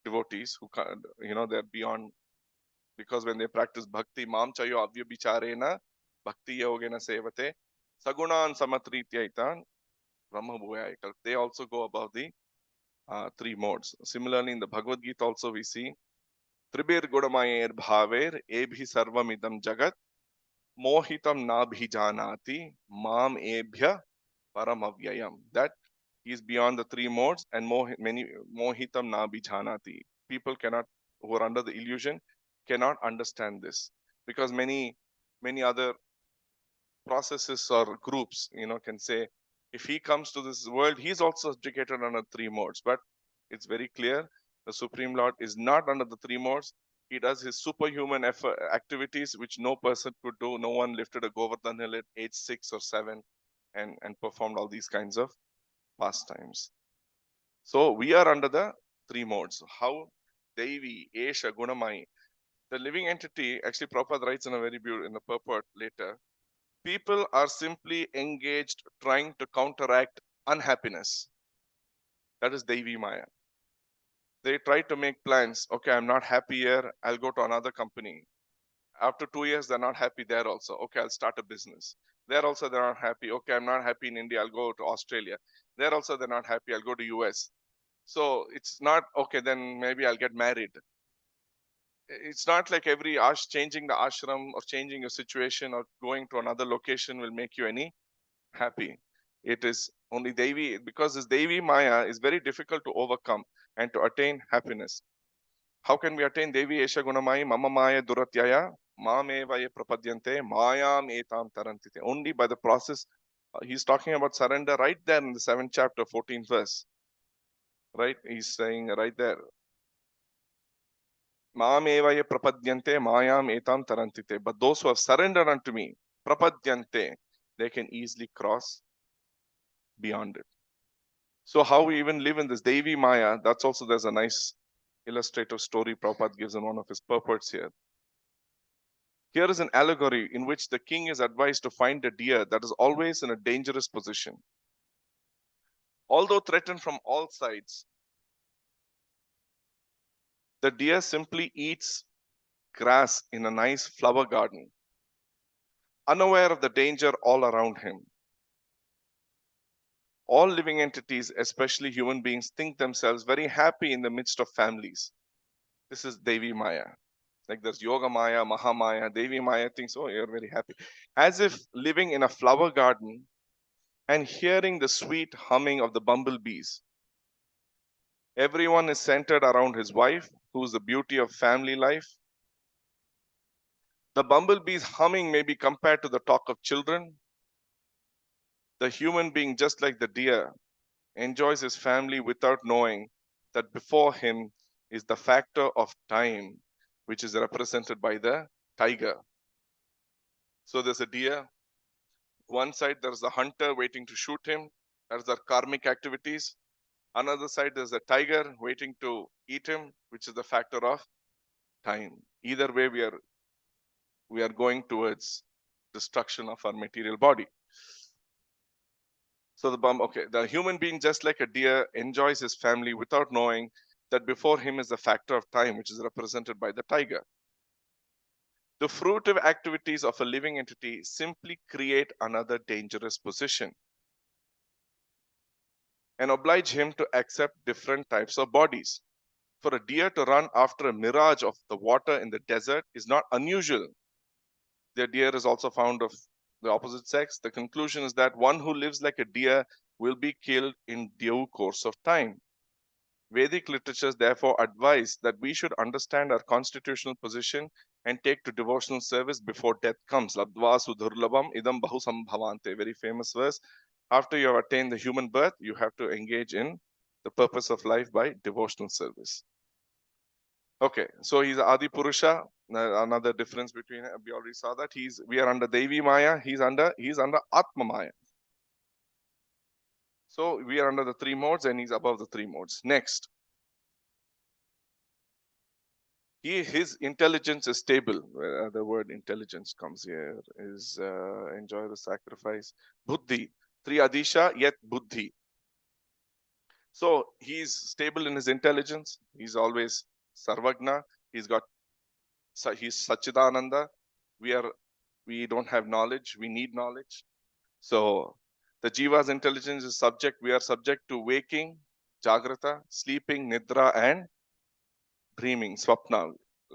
B: devotees who, they're beyond, because when they practice bhakti, mam chayo avya bicharena, bhakti yogena sevate, sagunan samatrityaitan, brahma bhuyayakal. They also go above the three modes. Similarly, in the Bhagavad Gita also we see, Tribir Gudamayer Bhaver, Ebhi Sarvamidam Jagat, Mohitam Nabhijanati, Mam Ebhya Paramavyayam. That is beyond the three modes, and Mohitam Nabhijanati. People who are under the illusion cannot understand this, because many other processes or groups, can say, if he comes to this world, he's also subjugated under three modes. But it's very clear, the Supreme Lord is not under the three modes. He does his superhuman activities, which no person could do. No one lifted a Govardhan hill at age 6 or 7 and performed all these kinds of pastimes. So we are under the three modes. How? Devi, Esha, Gunamai. The living entity, actually Prabhupada writes in a very beautiful, in the purport later, people are simply engaged trying to counteract unhappiness. That is Devi Maya. They try to make plans. Okay, I'm not happy here. I'll go to another company. After 2 years, they're not happy there also. Okay, I'll start a business. There also, they're not happy. Okay, I'm not happy in India. I'll go to Australia. There also, they're not happy. I'll go to US. So it's not, okay, then maybe I'll get married. It's not like every changing the ashram or changing your situation or going to another location will make you any happy. It is only Devi, because this Devi Maya is very difficult to overcome and to attain happiness. How can we attain Devi Esha Gunamai Mama Maya Duratyaya Mamevaya Prapadyante Mayam Etam Tarantite? Only by the process. He's talking about surrender right there in the 7th chapter, 14th verse. Right? He's saying right there. Mamevaya Prapadyante Mayam Etam Tarantite. But those who have surrendered unto me, Prapadyante, they can easily cross beyond it. So how we even live in this Devi Maya, that's also, there's a nice illustrative story Prabhupada gives in one of his purports here. Here is an allegory in which the king is advised to find a deer that is always in a dangerous position. Although threatened from all sides, the deer simply eats grass in a nice flower garden, unaware of the danger all around him. All living entities, especially human beings, think themselves very happy in the midst of families. This is Devi Maya. Like there's Yoga Maya, Mahamaya, Devi Maya thinks, oh, you're very happy. As if living in a flower garden and hearing the sweet humming of the bumblebees. Everyone is centered around his wife, who is the beauty of family life. The bumblebee's humming may be compared to the talk of children. The human being, just like the deer, enjoys his family without knowing that before him is the factor of time, which is represented by the tiger. So there's a deer. One side, there's a hunter waiting to shoot him. There's the karmic activities. Another side, there's a tiger waiting to eat him, which is the factor of time. Either way, we are going towards destruction of our material body. So the human being, just like a deer, enjoys his family without knowing that before him is the factor of time, which is represented by the tiger. The fruitive activities of a living entity simply create another dangerous position and oblige him to accept different types of bodies. For a deer to run after a mirage of the water in the desert is not unusual. The deer is also found of the opposite sex. The conclusion is that one who lives like a deer will be killed in due course of time. Vedic literatures therefore advise that we should understand our constitutional position and take to devotional service before death comes. Labdva sudurlabam idam bahu sambhavante. Very famous verse. After you have attained the human birth, you have to engage in the purpose of life by devotional service. Okay, so he's Adi Purusha. Another difference between, we already saw that we are under Devi Maya. He's under Atma Maya. So we are under the three modes, and he's above the three modes. Next, his intelligence is stable. The word intelligence comes here. Is enjoy the sacrifice. Buddhi, Triadisha yet Buddhi. So he's stable in his intelligence. He's always Sarvagna. He's Sachidananda. We don't have knowledge. We need knowledge. So the Jiva's intelligence is we are subject to waking, Jagrata, sleeping, Nidra, and dreaming, Swapna,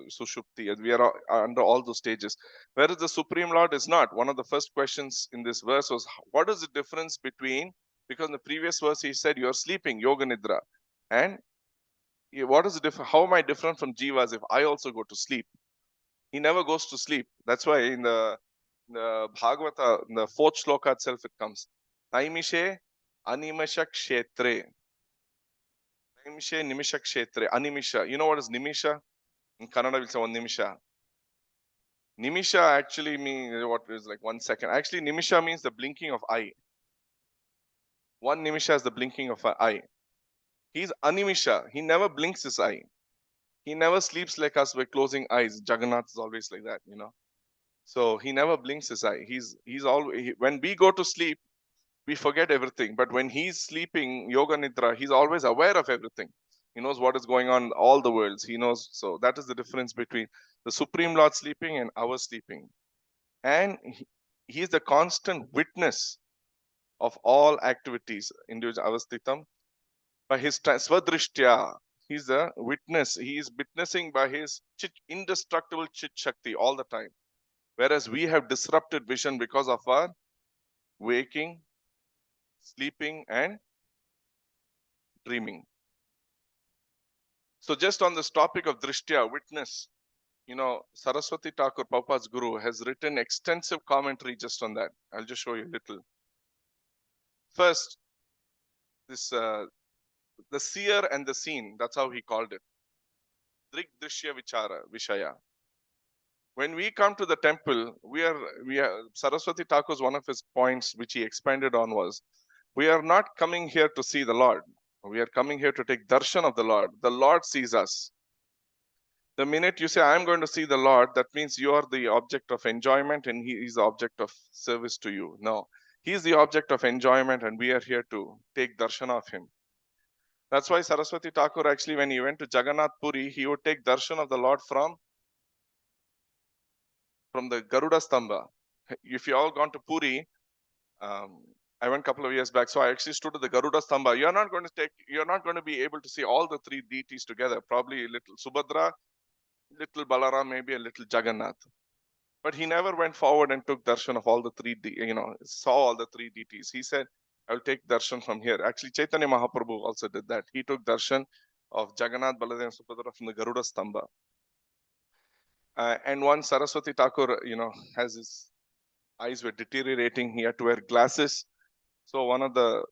B: Sushupti. We are under all those stages. Whereas the Supreme Lord is not. One of the first questions in this verse was, what is the difference between, because in the previous verse he said, you're sleeping, Yoga Nidra. And what is the difference? How am I different from Jivas if I also go to sleep? He never goes to sleep. That's why in the Bhagavata, in the 4th shloka itself, it comes. Naimishe animasha kshetre. Naimishe nimisha kshetre. Animisha. You know what is nimisha? In Kannada, we'll say one nimisha. Nimisha actually means what is like 1 second. Actually, nimisha means the blinking of eye. One nimisha is the blinking of an eye. He's animisha. He never blinks his eye. He never sleeps like us by closing eyes. Jagannath is always like that, So he never blinks his eye. He's always, when we go to sleep, we forget everything. But when he's sleeping, yoga nidra, he's always aware of everything. He knows what is going on in all the worlds. He knows. So that is the difference between the Supreme Lord sleeping and our sleeping. And he is the constant witness of all activities. Individual avastitam. By his svadrishtya, he's a witness. He is witnessing by his indestructible chit shakti all the time. Whereas we have disrupted vision because of our waking, sleeping, and dreaming. So just on this topic of drishtya, witness, Saraswati Thakur, Prabhupada's guru, has written extensive commentary just on that. I'll just show you a little. First, this the seer and the seen, that's how he called it. Drik Drishya Vichara, Vishaya. When we come to the temple, we are Saraswati Thakur's one of his points which he expanded on was, we are not coming here to see the Lord. We are coming here to take darshan of the Lord. The Lord sees us. The minute you say, I'm going to see the Lord, that means you are the object of enjoyment and he is the object of service to you. No, he is the object of enjoyment and we are here to take darshan of him. That's why Saraswati Thakur actually, when he went to Jagannath Puri, he would take darshan of the Lord from the Garuda Stamba. If you all gone to Puri, I went a couple of years back, so I actually stood at the Garuda Stamba. You're not going to be able to see all the three deities together. Probably a little Subhadra, little Balaram, maybe a little Jagannath. But he never went forward and took darshan of all the three, saw all the three deities. He said, I'll take darshan from here. Actually, Chaitanya Mahaprabhu also did that. He took darshan of Jagannath, Baladev, and Subhadra from the Garuda Stamba. And once Saraswati Thakur, has his eyes were deteriorating. He had to wear glasses. So one of the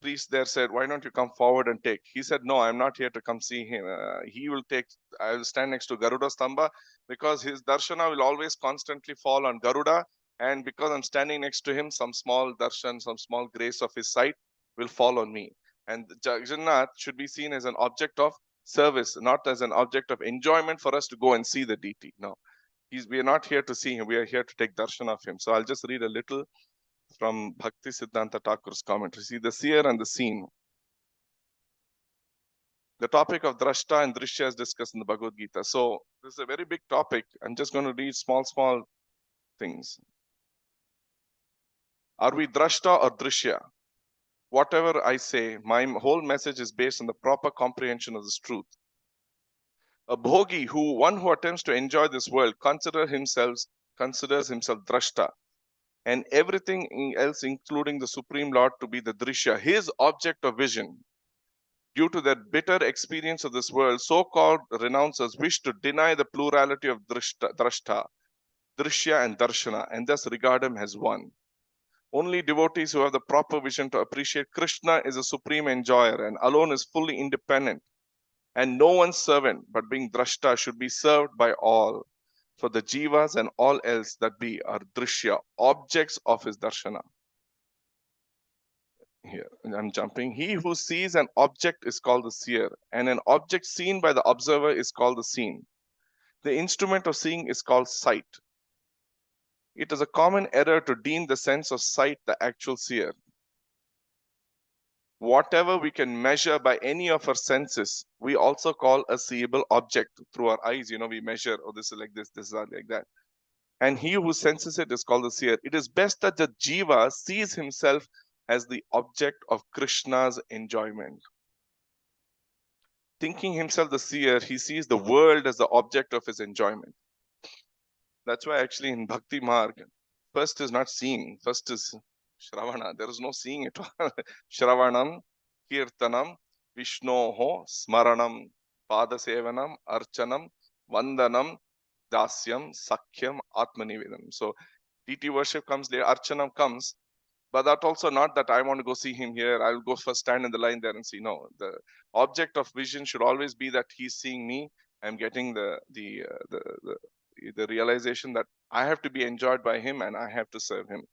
B: priests there said, why don't you come forward and take? He said, no, I'm not here to come see him. He will take, I will stand next to Garuda Stamba because his darshana will always constantly fall on Garuda. And because I'm standing next to him, some small darshan, some small grace of his sight will fall on me. And Jagannath should be seen as an object of service, not as an object of enjoyment for us to go and see the deity. No, we are not here to see him. We are here to take darshan of him. So I'll just read a little from Bhakti Siddhanta Thakur's commentary. See, the seer and the seen. The topic of drashta and drishya is discussed in the Bhagavad Gita. So this is a very big topic. I'm just going to read small things. Are we drashta or drishya? Whatever I say, my whole message is based on the proper comprehension of this truth. A bhogi, one who attempts to enjoy this world, considers himself drashta, and everything else, including the Supreme Lord, to be the drishya, his object of vision. Due to their bitter experience of this world, so-called renouncers wish to deny the plurality of drashta, drishya, and darshana, and thus regard him as one. Only devotees who have the proper vision to appreciate Krishna is a supreme enjoyer and alone is fully independent, and no one's servant, but being drashta, should be served by all. For the jivas and all else that be are drishya, objects of his darshana. Here, I'm jumping. He who sees an object is called the seer, and an object seen by the observer is called the seen. The instrument of seeing is called sight. It is a common error to deem the sense of sight the actual seer. Whatever we can measure by any of our senses, we also call a seeable object. Through our eyes, we measure, oh, this is like this is like that. And he who senses it is called the seer. It is best that the jiva sees himself as the object of Krishna's enjoyment. Thinking himself the seer, he sees the world as the object of his enjoyment. That's why actually in Bhakti Marg, first is not seeing, first is Shravana. There is no seeing it. Shravanam, Kirtanam, Vishnoho, Smaranam, Padasevanam, Archanam, Vandanam, Dasyam, Sakhyam, Atmanivedam. So deity worship comes later, Archanam comes, but that also not that I want to go see him here. I'll go first stand in the line there and see. No, the object of vision should always be that he's seeing me. I'm getting the realization that I have to be enjoyed by him and I have to serve him.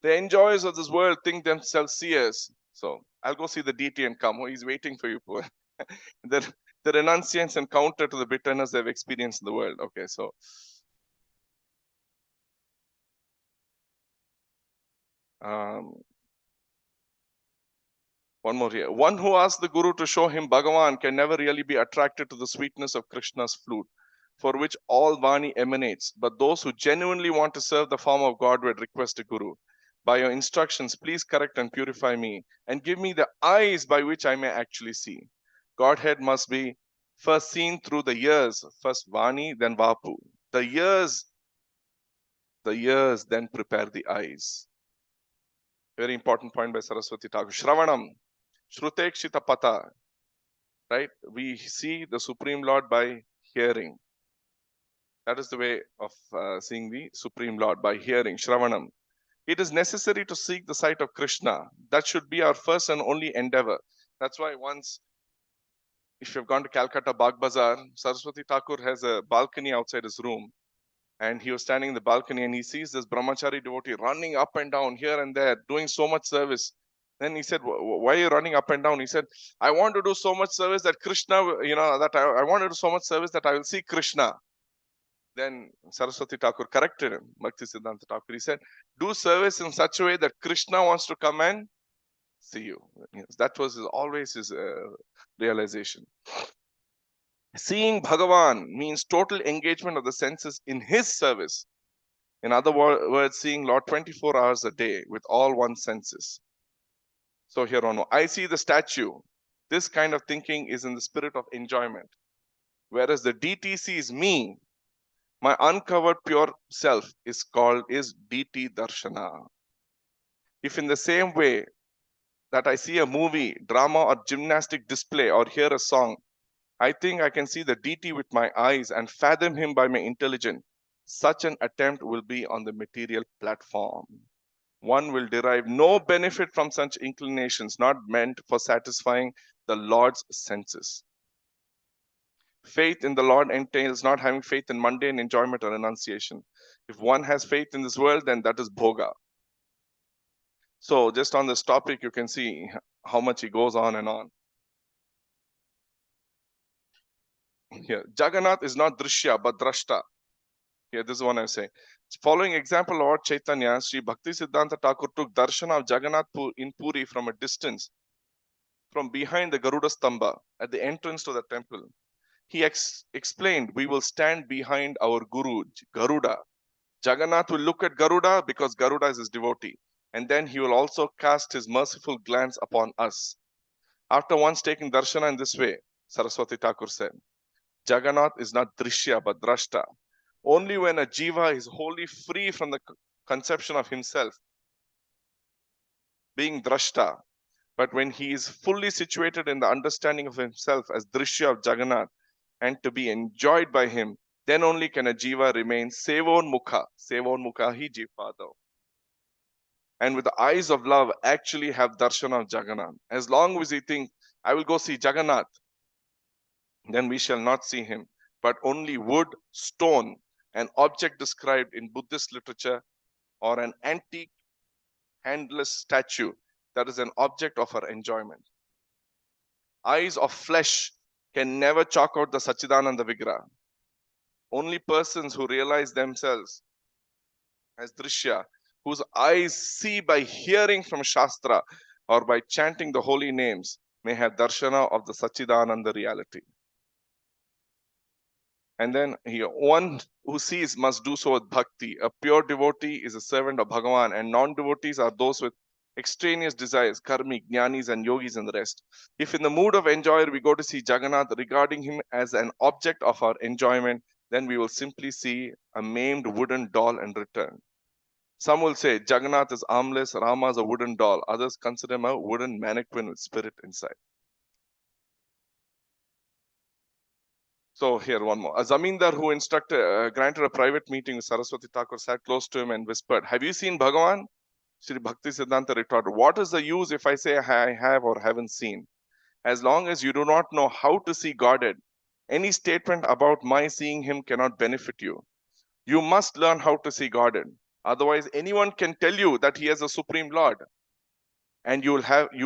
B: The enjoyers of this world think themselves seers. So I'll go see the DT and come. Oh, he's waiting for you, poor. The renunciance and counter to the bitterness they've experienced in the world. Okay, so um, one more here. One who asks the Guru to show him Bhagavan can never really be attracted to the sweetness of Krishna's flute, for which all Vani emanates. But those who genuinely want to serve the form of Godhead request a Guru. By your instructions, please correct and purify me, and give me the eyes by which I may actually see. Godhead must be first seen through the ears, first Vani, then Vapu. The ears then prepare the eyes. Very important point by Saraswati Thakur. Shravanam, Shrutekshita Pata. Right? We see the Supreme Lord by hearing. That is the way of seeing the Supreme Lord, by hearing, Shravanam. It is necessary to seek the sight of Krishna. That should be our first and only endeavor. That's why once, if you've gone to Calcutta Bagh Bazaar, Saraswati Thakur has a balcony outside his room. And he was standing in the balcony and he sees this brahmachari devotee running up and down here and there, doing so much service. Then he said, why are you running up and down? He said, I want to do so much service that Krishna, that I want to do so much service that I will see Krishna. Then Saraswati Thakur corrected him, Bhakti Siddhanta Thakur. He said, do service in such a way that Krishna wants to come and see you. Yes, that was always his realization. Seeing Bhagavan means total engagement of the senses in his service. In other words, seeing Lord 24 hours a day with all one's senses. So here on, I see the statue. This kind of thinking is in the spirit of enjoyment. Whereas the DT sees me, my uncovered pure self is DT Darshana. If in the same way that I see a movie, drama or gymnastic display or hear a song, I think I can see the DT with my eyes and fathom him by my intelligence. Such an attempt will be on the material platform. One will derive no benefit from such inclinations, not meant for satisfying the Lord's senses. Faith in the Lord entails not having faith in mundane enjoyment or renunciation. If one has faith in this world, then that is bhoga. So just on this topic, you can see how much he goes on and on. Here, Jagannath is not drishya, but drashta. Here, this is what I'm saying. Following example, Lord Chaitanya, Sri Bhakti Siddhanta Thakur took darshan of Jagannath in Puri from a distance, from behind the Garuda Stamba at the entrance to the temple. He explained, we will stand behind our Guru, Garuda. Jagannath will look at Garuda because Garuda is his devotee. And then he will also cast his merciful glance upon us. After once taking darshana in this way, Saraswati Thakur said, Jagannath is not drishya but drashta. Only when a jiva is wholly free from the conception of himself, being drashta, but when he is fully situated in the understanding of himself as drishya of Jagannath and to be enjoyed by him, then only can a jiva remain sevon mukha hi jivado, and with the eyes of love actually have darshan of Jagannath. As long as we think, I will go see Jagannath, then we shall not see him, but only wood, stone, an object described in Buddhist literature, or an antique handless statue that is an object of our enjoyment. Eyes of flesh can never chalk out the Sachidananda Vigraha. Only persons who realize themselves as drishya, whose eyes see by hearing from Shastra or by chanting the holy names, may have darshana of the Sachidananda reality. And then here, one who sees must do so with bhakti. A pure devotee is a servant of Bhagavan, and non-devotees are those with extraneous desires, karmi, jnanis, and yogis, and the rest. If in the mood of enjoyer we go to see Jagannath, regarding him as an object of our enjoyment, then we will simply see a maimed wooden doll and return. Some will say Jagannath is armless, Rama is a wooden doll. Others consider him a wooden mannequin with spirit inside. So here one more. A zamindar who granted a private meeting with Saraswati Thakur sat close to him and whispered, have you seen Bhagavan? Sri Bhakti Siddhanta retorted, what is the use if I say I have or haven't seen? As long as you do not know how to see Godhead, any statement about my seeing him cannot benefit you. You must learn how to see Godhead. Otherwise, anyone can tell you that he is a Supreme Lord. and you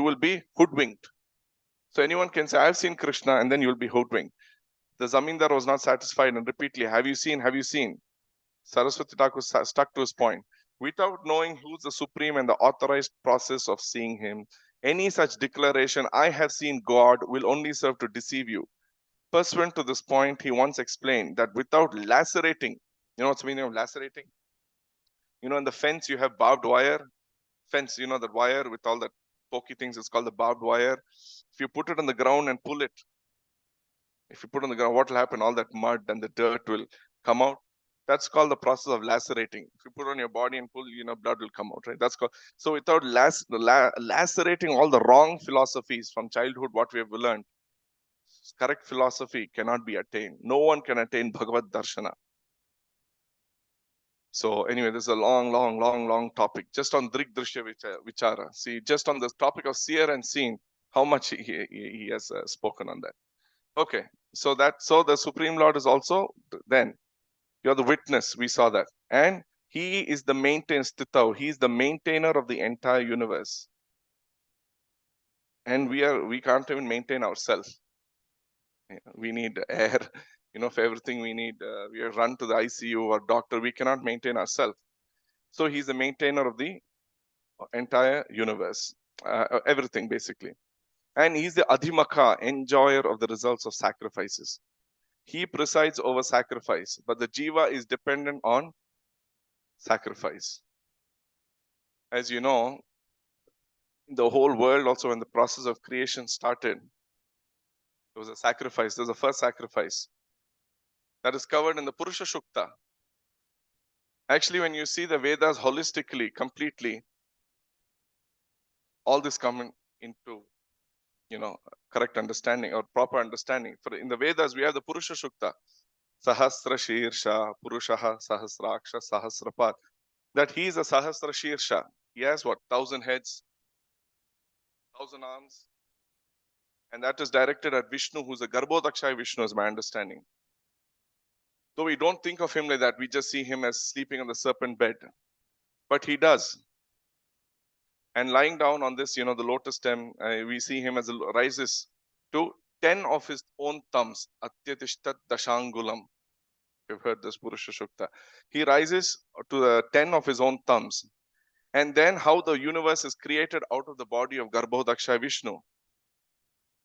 B: will be hoodwinked. So anyone can say, I've seen Krishna, and then you'll be hoodwinked. The Zamindar was not satisfied and repeatedly, have you seen? Have you seen? Saraswati Thakur stuck to his point. Without knowing who's the supreme and the authorized process of seeing him, any such declaration, I have seen God, will only serve to deceive you. Pursuant to this point, he once explained that without lacerating, you know what's the meaning of lacerating? You know, in the fence, you have barbed wire. Fence, you know, that wire with all the pokey things, it's called the barbed wire. If you put it on the ground and pull it, if you put it on the ground, what will happen? All that mud and the dirt will come out. That's called the process of lacerating. If you put it on your body and pull, you know, blood will come out, right? That's called. So without lacerating all the wrong philosophies from childhood, what we have learned, correct philosophy cannot be attained. No one can attain Bhagavad Darshana. So anyway, this is a long topic just on Drik Drishya Vichara. See, just on the topic of seer and seen, how much he has spoken on that. Okay, so the Supreme Lord is also then. You're the witness. We saw that, and he is the maintainer. Stitau. He is the maintainer of the entire universe, and we can't even maintain ourselves. We need air. You know, for everything we need, we run to the ICU or doctor. We cannot maintain ourselves. So he's the maintainer of the entire universe, everything basically. And he's the Adhimaka, enjoyer of the results of sacrifices. He presides over sacrifice, but the jiva is dependent on sacrifice. As you know, the whole world also, when the process of creation started, there was a sacrifice. There was the first sacrifice that is covered in the Purusha Shukta. Actually, when you see the Vedas holistically, completely, all this coming into, you know, correct understanding or proper understanding. For in the Vedas, we have the Purusha Shukta. Sahasra Shirsha, Purushaha, Sahasraksha, Sahasrapad. That he is a Sahasra Shirsha. He has what? 1,000 heads, 1,000 arms. And that is directed at Vishnu, who's a Garbhodakshaya Vishnu, is my understanding. Though we don't think of him like that, we just see him as sleeping on the serpent bed. But he does. And lying down on this, you know, the lotus stem, we see him as rises to 10 of his own thumbs. Atyatishtat dashangulam. You've heard this Purusha Shukta. He rises to the 10 of his own thumbs. And then how the universe is created out of the body of Garbhodakshaya Vishnu.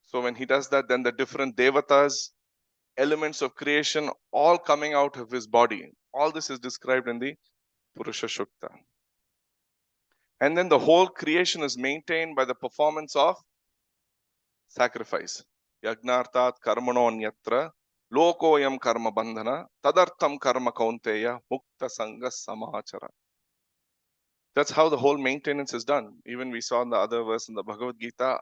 B: So when he does that, then the different devatas, elements of creation, all coming out of his body. All this is described in the Purusha Shukta. And then the whole creation is maintained by the performance of sacrifice. Yagnartat karmano anyatra lokoyam karma bandhana tadartham karma kaunteya mukta sanga samachara. That's how the whole maintenance is done. Even we saw in the other verse in the Bhagavad Gita,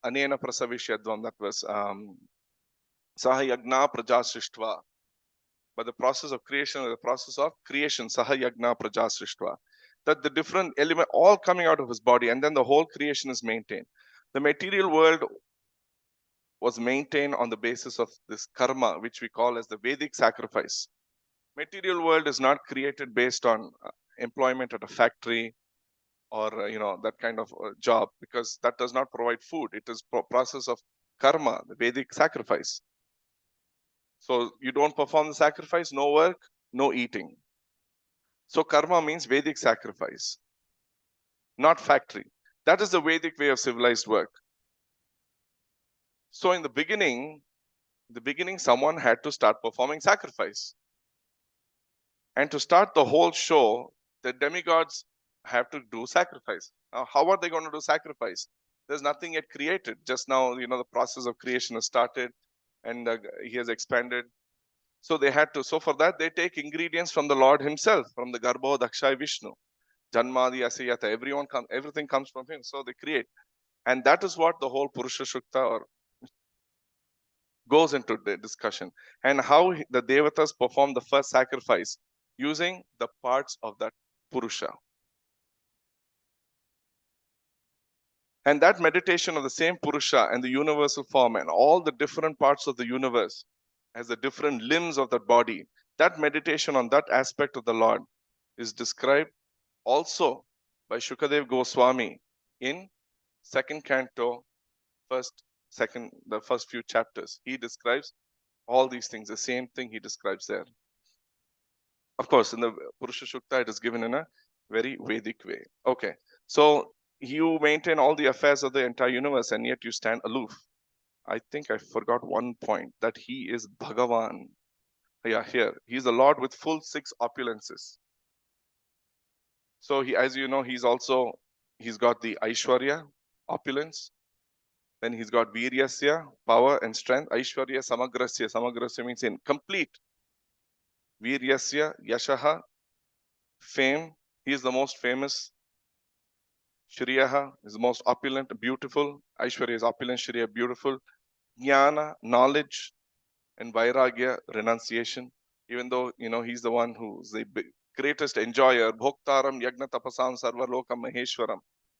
B: anena prasavishyadvam, that was saha yagna prajasrishtva. But the process of creation, saha yagna prajasrishtva. That the different element all coming out of his body, and then the whole creation is maintained. The material world was maintained on the basis of this karma, which we call as the Vedic sacrifice. Material world is not created based on employment at a factory or you know, that kind of job, because that does not provide food. It is process of karma, the Vedic sacrifice. So you don't perform the sacrifice, no work, no eating. So karma means Vedic sacrifice, not factory. That is the Vedic way of civilized work. So in the beginning, someone had to start performing sacrifice. And to start the whole show, the demigods have to do sacrifice. Now, how are they going to do sacrifice? There's nothing yet created. Just now, you know, the process of creation has started and he has expanded. So they had to, so for that, they take ingredients from the Lord himself, from the Garbhodakshaya Vishnu. Janmadi Asiyata, everything comes from him. So they create. And that is what the whole Purusha Shukta or goes into the discussion. And how the Devatas perform the first sacrifice using the parts of that Purusha. And that meditation of the same Purusha and the universal form and all the different parts of the universe as the different limbs of that body, that meditation on that aspect of the Lord is described also by Shukadev Goswami in second canto, the first few chapters. He describes all these things, the same thing he describes there. Of course, in the Purusha Sukta, it is given in a very Vedic way. Okay, so you maintain all the affairs of the entire universe and yet you stand aloof. I think I forgot one point, that he is Bhagavan. Yeah, here. He's the Lord with full 6 opulences. So he, as you know, he's got the Aishwarya, opulence. Then he's got Viryasya, power and strength. Aishwarya Samagrasya. Samagrasya means in complete. Viryasya, Yashaha, fame. He is the most famous. Shriyaha is the most opulent, beautiful. Aishwarya is opulent, Shriya beautiful. Jnana, knowledge, and Vairagya, renunciation. Even though, he's the one who's the greatest enjoyer. Bhoktaram Yagna Tapasam Sarva Lokam Maheshwaram.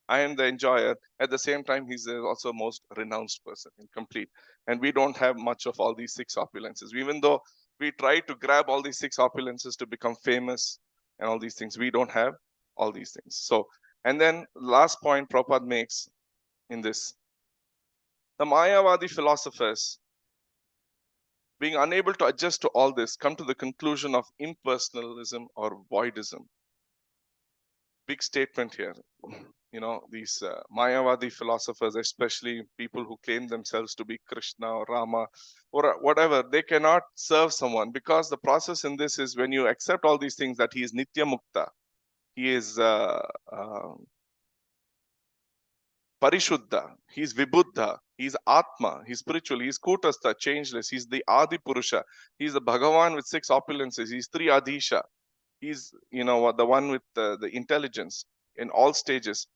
B: I am the enjoyer. At the same time, he's also most renounced person, incomplete. And we don't have much of all these 6 opulences. Even though we try to grab all these 6 opulences to become famous and all these things, we don't have all these things. So, and then last point Prabhupada makes in this, the Mayavadi philosophers, being unable to adjust to all this, come to the conclusion of impersonalism or voidism. Big statement here. These Mayavadi philosophers, especially people who claim themselves to be Krishna or Rama or whatever, they cannot serve someone, because the process in this is, when you accept all these things, that he is Nitya Mukta, he is Parishuddha, he's Vibhuddha, he's Atma, he's spiritual, he's Kutastha, changeless, he's the Adi Purusha, he's the Bhagavan with 6 opulences, he's Triadhisha, he's, the one with the intelligence in all stages,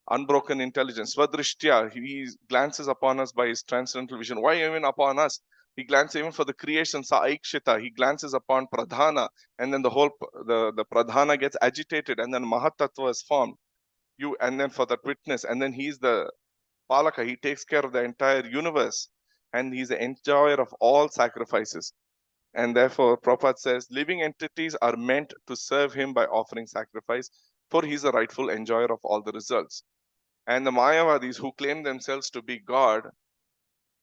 B: unbroken intelligence. Svadrishtya, he glances upon us by his transcendental vision. Why even upon us? He glances even for the creation, Saikshita, he glances upon Pradhana, and then the Pradhana gets agitated, and then Mahatattva is formed. And then for that witness, and then he's the Palaka, he takes care of the entire universe, and he's the enjoyer of all sacrifices. And therefore, Prabhupada says, living entities are meant to serve him by offering sacrifice, for he's the rightful enjoyer of all the results. And the Mayavadis, who claim themselves to be God,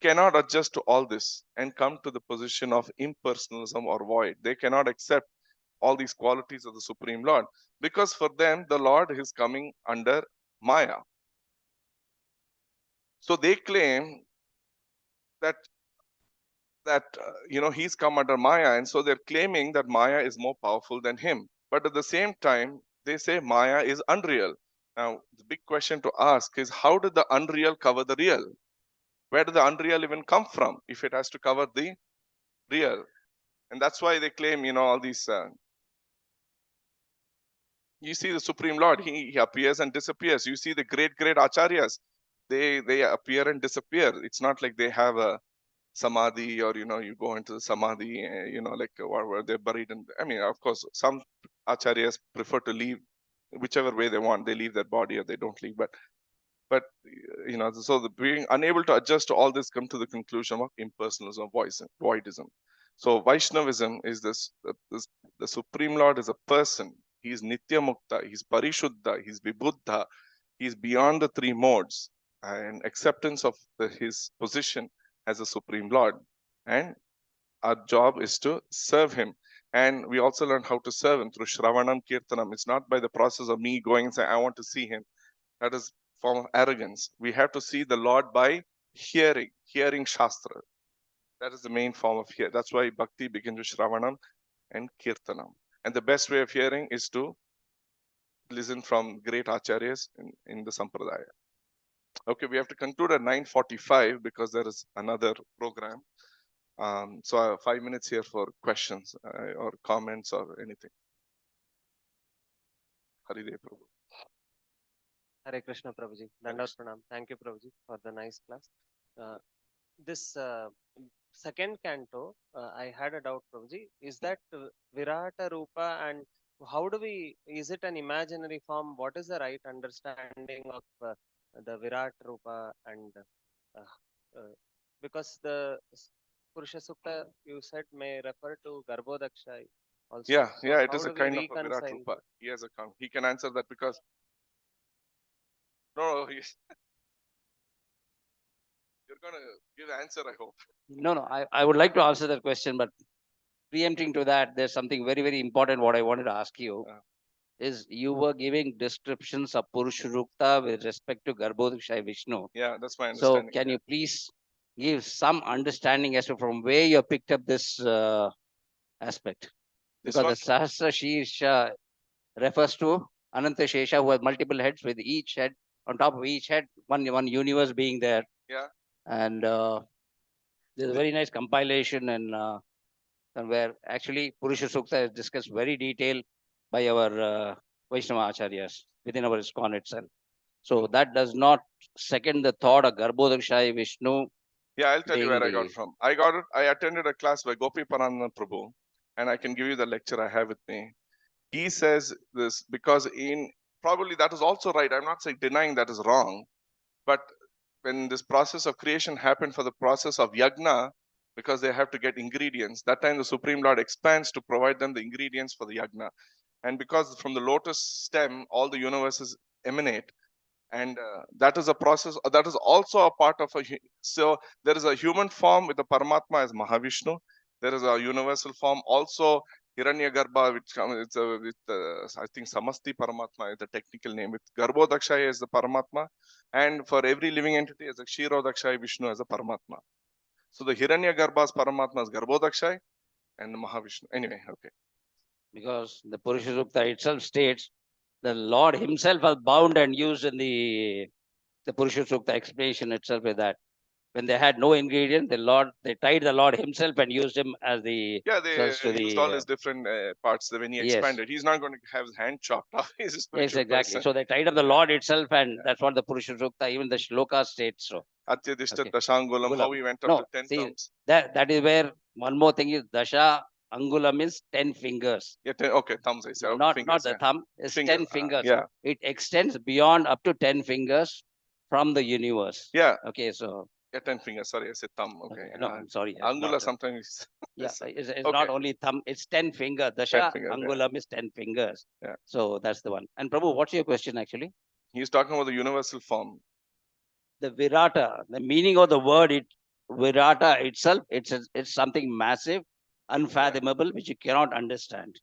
B: cannot adjust to all this and come to the position of impersonalism or void. They cannot accept all these qualities of the Supreme Lord, because for them, the Lord is coming under Maya. So they claim that he's come under Maya, and so they're claiming that Maya is more powerful than him. But at the same time, they say Maya is unreal. Now, the big question to ask is, how did the unreal cover the real? Where did the unreal even come from if it has to cover the real? And that's why they claim, all these. You see the Supreme Lord, he appears and disappears. You see the great acharyas, they appear and disappear. It's not like they have a samadhi, or you go into the samadhi, like where they're buried. And I mean, of course, some acharyas prefer to leave whichever way they want. They leave their body or they don't leave. But so the being unable to adjust to all this, come to the conclusion of impersonalism, voidism. So Vaishnavism is the Supreme Lord is a person. He is Nitya Mukta, he's Parishuddha, he's Vibhuddha, he's beyond the 3 modes, and acceptance of his position as a Supreme Lord. And our job is to serve him. And we also learn how to serve him through Shravanam Kirtanam. It's not by the process of me going and saying, I want to see him. That is form of arrogance. We have to see the Lord by hearing Shastra. That is the main form of hearing. That's why Bhakti begins with Shravanam and Kirtanam. And the best way of hearing is to listen from great acharyas in the Sampradaya. Okay, we have to conclude at 9:45 because there is another program. So I have 5 minutes here for questions or comments or anything. Haridev Prabhu.
C: Hare Krishna Prabhuji. Dandavat Pranam. Thank you Prabhuji for the nice class. This second canto, I had a doubt Prabhuji. Is that Virata Rupa, and how do we, is it an imaginary form? What is the right understanding of the Virat Rupa? And because the Purusha Sukta you said may refer to Garbhodaksha also.
B: Yeah,
C: So
B: it
C: how
B: is a
C: do we
B: kind of a Virat
C: reconcile?
B: Rupa. He has a count. He can answer that because No, you're going to give the answer, I hope.
D: No, no, I would like to answer that question, but preempting to that, there's something very, very important what I wanted to ask you. Is you were giving descriptions of Purusharukta with respect to Garbhodakshay Vishnu.
B: Yeah, that's my
D: So
B: understanding.
D: can you please give some understanding as to from where you picked up this aspect?
B: This
D: Because
B: one?
D: the Sahasra Sheersha refers to Ananta Shesha, who has multiple heads, with each head, on top of each head, one universe being there.
B: Yeah.
D: And there's a very nice compilation and where actually Purusha Sukta is discussed very detailed by our Vaishnava Acharyas within our ISKCON itself. So that does not second the thought of Garbhodakshay Vishnu.
B: Yeah, I'll tell you
D: being
B: where I got it
D: the-
B: from. I got it. I attended a class by Gopi Parananda Prabhu, and I can give you the lecture I have with me. He says this because in probably that is also right. I'm not saying denying that is wrong, but when this process of creation happened for the process of yagna, because they have to get ingredients, that time the Supreme Lord expands to provide them the ingredients for the yagna. And because from the lotus stem, all the universes emanate, and that is a process that is also a part of so there is a human form with the Paramatma as Mahavishnu. There is a universal form also, Hiranyagarbha, which it's with I think Samasti Paramatma is the technical name, with Garbhodakshaya as the Paramatma, and for every living entity as a Kshirodakshaya Vishnu as a Paramatma. So the Hiranyagarbha's Paramatma is Garbhodakshaya and the Mahavishnu. Anyway, okay.
D: Because the Purusha Sukta itself states the Lord himself was bound and used in the Purusha Sukta explanation itself with that. When they had no ingredient, they tied the Lord himself and used him as the
B: They
D: source to
B: used
D: the
B: all his different parts when he
D: yes.
B: expanded. He's not going to have his hand chopped off. He's a
D: Yes,
B: spiritual
D: exactly.
B: person.
D: So they tied up the Lord itself, and that's what the Purusha Sukta, even the shloka states so.
B: Atyadishta
D: Okay.
B: Dashangulam, how he went up
D: No,
B: to 10
D: see,
B: thumbs.
D: that is where one more thing is Dasha Angulam is 10 fingers.
B: Yeah, okay, thumbs I said.
D: No,
B: Okay,
D: not
B: fingers,
D: the
B: yeah.
D: thumb, it's
B: Finger,
D: 10 fingers.
B: yeah.
D: It extends beyond up to 10 fingers from the universe.
B: Yeah.
D: Okay, so.
B: Yeah, 10 fingers. Sorry, I said thumb. Okay.
D: No, I'm sorry.
B: Angula sometimes.
D: Yeah, it's
B: okay.
D: not only thumb, it's 10 fingers.
B: 10
D: Dasha
B: fingers,
D: Angulam is 10 fingers.
B: Yeah.
D: So that's the one. And Prabhu, what's your question actually?
B: He's talking about the universal form.
D: The Virata, the meaning of the word, Virata itself, it's something massive, unfathomable, which you cannot understand.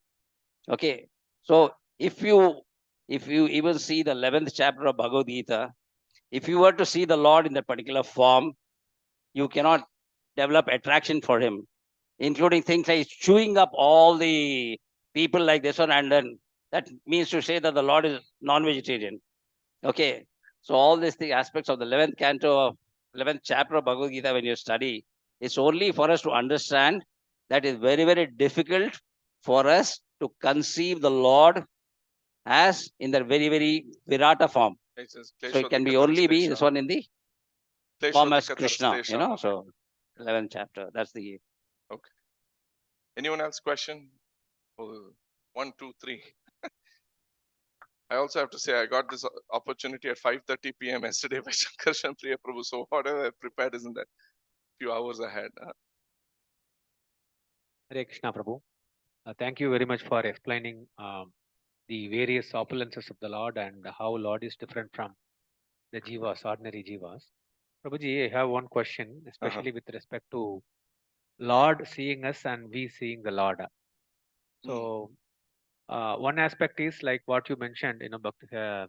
D: Okay. So if you even see the 11th chapter of Bhagavad Gita, if you were to see the Lord in that particular form, you cannot develop attraction for him, including things like chewing up all the people like this one, and then that means to say that the Lord is non-vegetarian. Okay. So all these aspects of the 11th canto of 11th chapter of Bhagavad Gita, when you study, it's only for us to understand that is very, very difficult for us to conceive the Lord as in the very, very Virata form. So it can be only be this one in the form as Krishna, so 11th chapter. That's the.
B: Okay. Anyone else question? Oh, 1, 2, 3. I also have to say I got this opportunity at 5:30 p.m. yesterday by Shankar Priya Prabhu. So whatever I prepared isn't that few hours ahead.
E: Hare Krishna Prabhu. Thank you very much for explaining the various opulences of the Lord and how Lord is different from the jivas, ordinary jivas. Prabhuji, I have one question, especially with respect to Lord seeing us and we seeing the Lord. So one aspect is like what you mentioned, Srila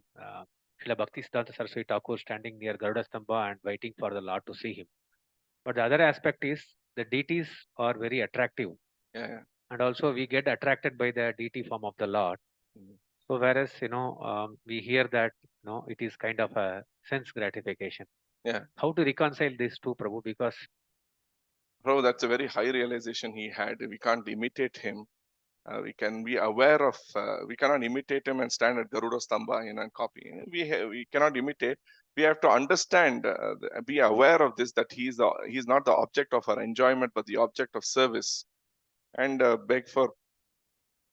E: Bhakti Siddhanta Saraswati Thakur standing near Garuda Stamba and waiting for the Lord to see him. But the other aspect is the deities are very attractive.
B: Yeah.
E: And also we get attracted by the deity form of the Lord. So whereas we hear that it is kind of a sense gratification.
B: Yeah.
E: How to reconcile these two, Prabhu? Because
B: Prabhu, that's a very high realization he had. We can't imitate him. We can be aware of. We cannot imitate him and stand at Garuda Stamba and copy. We cannot imitate. We have to understand, be aware of this, that he's not the object of our enjoyment, but the object of service, and beg for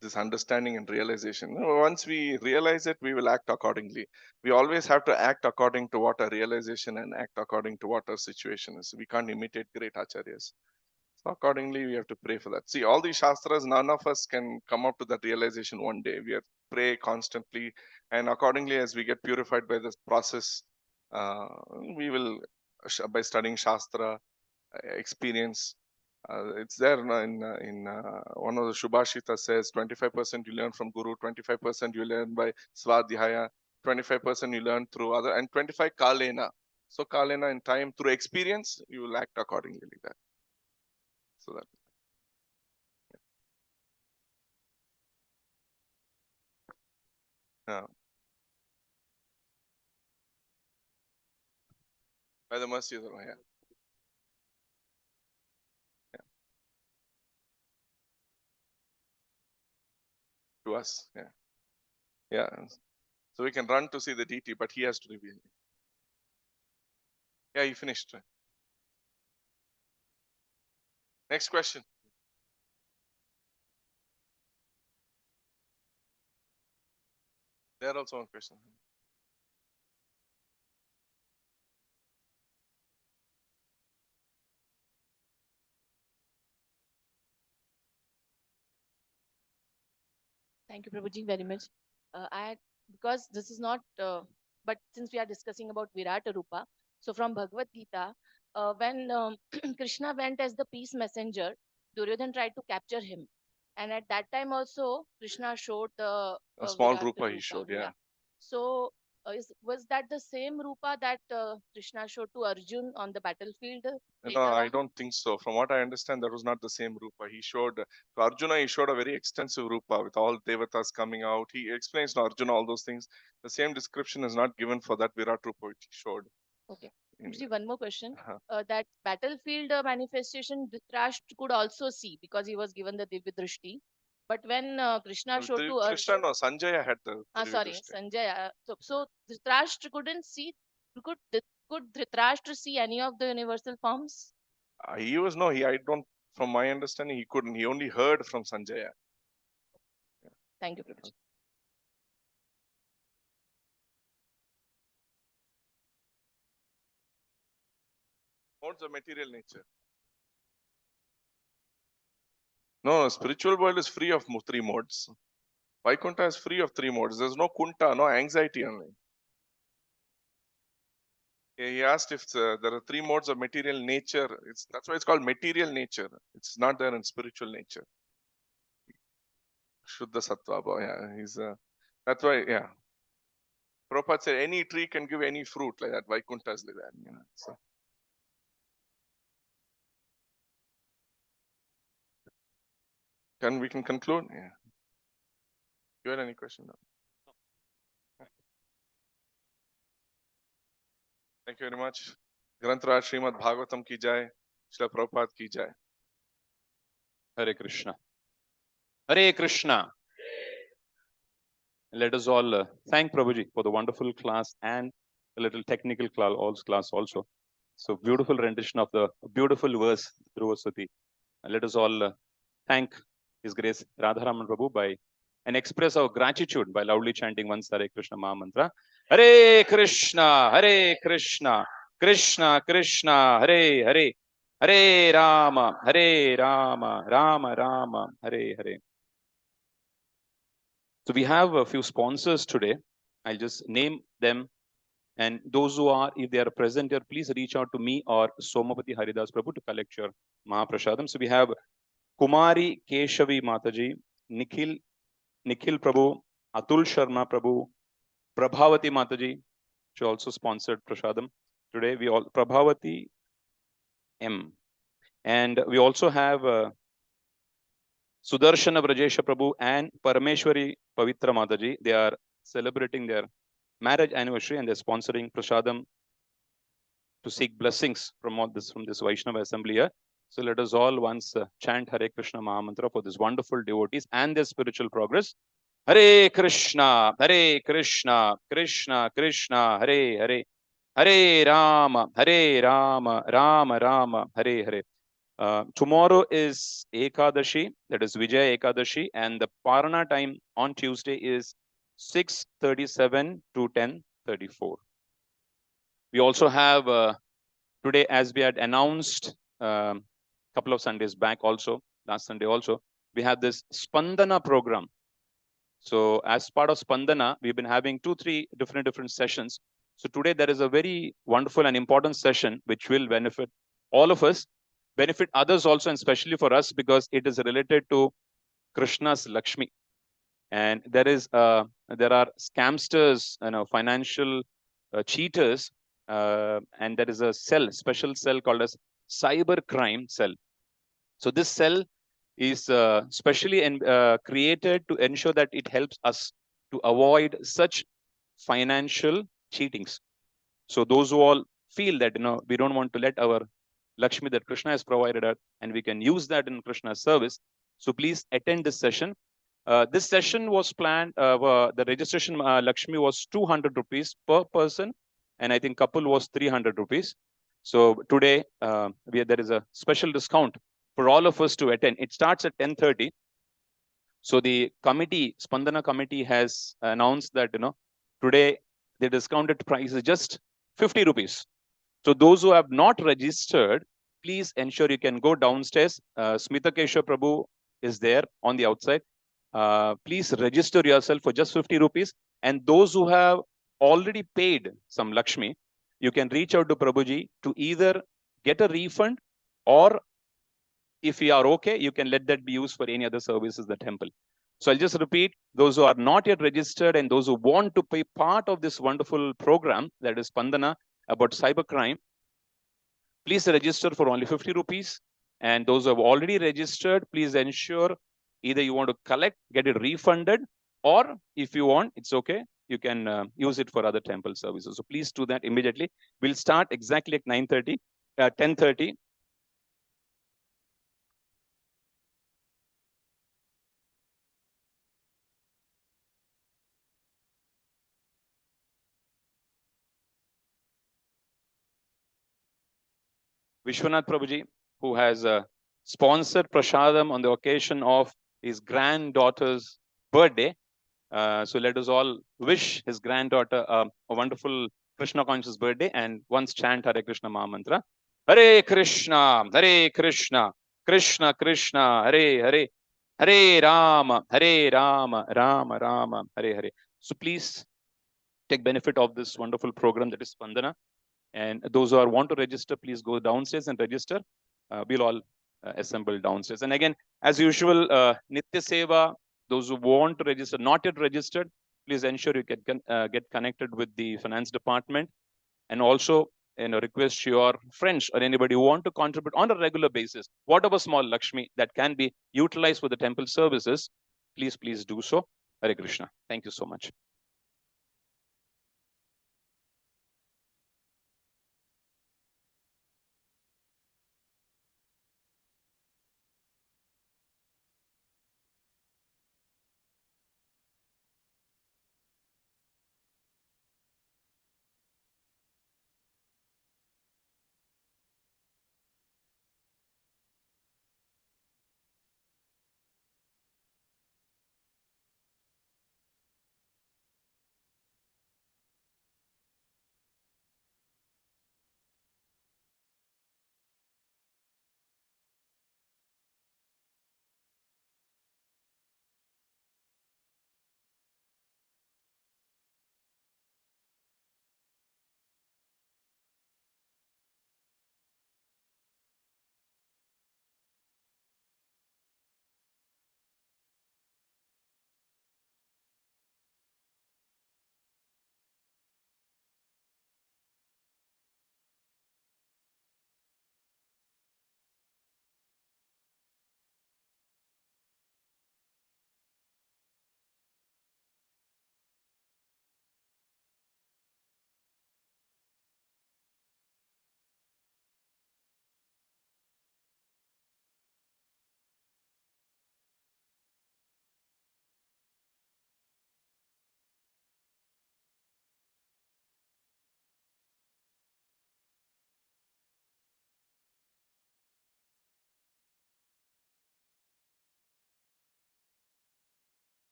B: this understanding and realization. Once we realize it, we will act accordingly. We always have to act according to what our realization and act according to what our situation is. We can't imitate great acharyas. So accordingly, we have to pray for that. See, all these shastras, none of us can come up to that realization one day. We have pray constantly, And accordingly, as we get purified by this process, we will, by studying Shastra, experience. It's there in one of the Shubhashita says 25% you learn from Guru, 25% you learn by Svadhyaya, 25% you learn through other, and 25 Kalena. So Kalena in time, through experience, you will act accordingly like that. So that. Yeah. By the mercy of the Lord, yeah. To us, yeah. Yeah. So we can run to see the deity, but he has to reveal it. Yeah, he finished. Next question. There also one question.
F: Thank you, Prabhuji, very much. Because this is not, but since we are discussing about Virata Rupa, so from Bhagavad Gita, when Krishna went as the peace messenger, Duryodhan tried to capture him. And at that time also, Krishna showed the
B: A small
F: Virata
B: Rupa he showed, yeah.
F: So, was that the same Rupa that Krishna showed to Arjun on the battlefield?
B: No, I don't think so. From what I understand, that was not the same Rupa. He showed, to Arjuna, he showed a very extensive Rupa with all Devatas coming out. He explains to Arjuna all those things. The same description is not given for that Virat Rupa which he showed.
F: Okay. One more question.
B: Uh-huh.
F: That battlefield manifestation, Dhritarashtra could also see because he was given the Divya Drishti. But when Krishna showed to
B: Krishna,
F: Arjun,
B: no, Sanjaya had the
F: sorry,
B: Drishti.
F: Sanjay. So Dhritarashtra couldn't see. Could Dhritarashtra see any of the universal forms?
B: He was no, I don't. From my understanding, he couldn't. He only heard from Sanjaya.
F: Thank you, Prabhuji.
B: Modes of material nature. No, spiritual world is free of three modes. Vaikuntha is free of three modes. There's no kunta, no anxiety only. He asked if there are three modes of material nature. That's why it's called material nature. It's not there in spiritual nature. Shuddha Sattva, yeah. That's why, yeah. Prabhupada said any tree can give any fruit like that. Vaikuntha is like that. You know, so. We can conclude? Yeah. You had any question? No. Thank you very much. Granth Raj Srimad Bhagavatam ki jai. Srila Prabhupada ki jai.
G: Hare Krishna. Hare Krishna. Let us all thank Prabhuji for the wonderful class and a little technical class also. So beautiful rendition of the beautiful verse, Dhruvasati. Let us all thank His Grace Radharaman Prabhu and express our gratitude by loudly chanting once Hare Krishna Maha Mantra. Hare Krishna, Hare Krishna, Krishna Krishna, Hare Hare, Hare Rama, Hare Rama, Rama Rama, Hare Hare. So we have a few sponsors today. I'll just name them. And those who are, if they are present here, please reach out to me or Somapati Haridas Prabhu to collect your Mahaprasadam. So we have Kumari Keshavi Mataji, Nikhil Prabhu, Atul Sharma Prabhu, Prabhavati Mataji. She also sponsored Prasadam. Today we all, Prabhavati M. And we also have Sudarshana Brajesha Prabhu and Parameshwari Pavitra Mataji. They are celebrating their marriage anniversary and they're sponsoring Prasadam to seek blessings from this Vaishnava assembly here. So let us all once chant Hare Krishna Maha Mantra for these wonderful devotees and their spiritual progress. Hare Krishna, Krishna Krishna, Hare Hare, Hare Rama, Rama Rama, Hare Hare. Tomorrow is Ekadashi, that is Vijaya Ekadashi, and the Parana time on Tuesday is 6:37 to 10:34. We also have today, as we had announced a couple of Sundays back also, last Sunday also, we have this Spandana program. So as part of Spandana, we've been having 2-3 different sessions. So today there is a very wonderful and important session which will benefit all of us, benefit others also, and especially for us, because it is related to Krishna's Lakshmi. And there are scamsters, financial cheaters, and there is a special cell called as cyber crime cell. So this cell is specially created to ensure that it helps us to avoid such financial cheatings. So those who all feel that we don't want to let our Lakshmi that Krishna has provided us, and we can use that in Krishna's service. So please attend this session. This session was planned. The registration Lakshmi was 200 rupees per person, and I think couple was 300 rupees. So today there is a special discount for all of us to attend. It starts at 10:30. So the committee, Spandana committee, has announced that today the discounted price is just 50 rupees. So those who have not registered, please ensure you can go downstairs. Smita Keshav Prabhu is there on the outside. Please register yourself for just 50 rupees. And those who have already paid some Lakshmi, you can reach out to Prabhuji to either get a refund, or if you are okay, you can let that be used for any other services in the temple. So I'll just repeat, those who are not yet registered and those who want to be part of this wonderful program, that is Spandana, about cybercrime, please register for only 50 rupees. And those who have already registered, please ensure either you want to collect, get it refunded, or if you want, it's okay, you can use it for other temple services. So please do that immediately. We'll start exactly at 10:30. Vishwanath Prabhuji, who has sponsored Prashadam on the occasion of his granddaughter's birthday. So let us all wish his granddaughter a wonderful Krishna conscious birthday, and once chant Hare Krishna Maha Mantra. Hare Krishna, Krishna Krishna, Hare Hare, Hare Rama, Rama Rama, Hare Hare. So please take benefit of this wonderful program that is Spandana. And those who want to register, please go downstairs and register. We'll all assemble downstairs. And again, as usual, Nitya Seva, those who want to register, not yet registered, please ensure you get connected with the finance department. And also, request your friends or anybody who want to contribute on a regular basis, whatever small Lakshmi that can be utilized for the temple services, please do so. Hare Krishna. Thank you so much.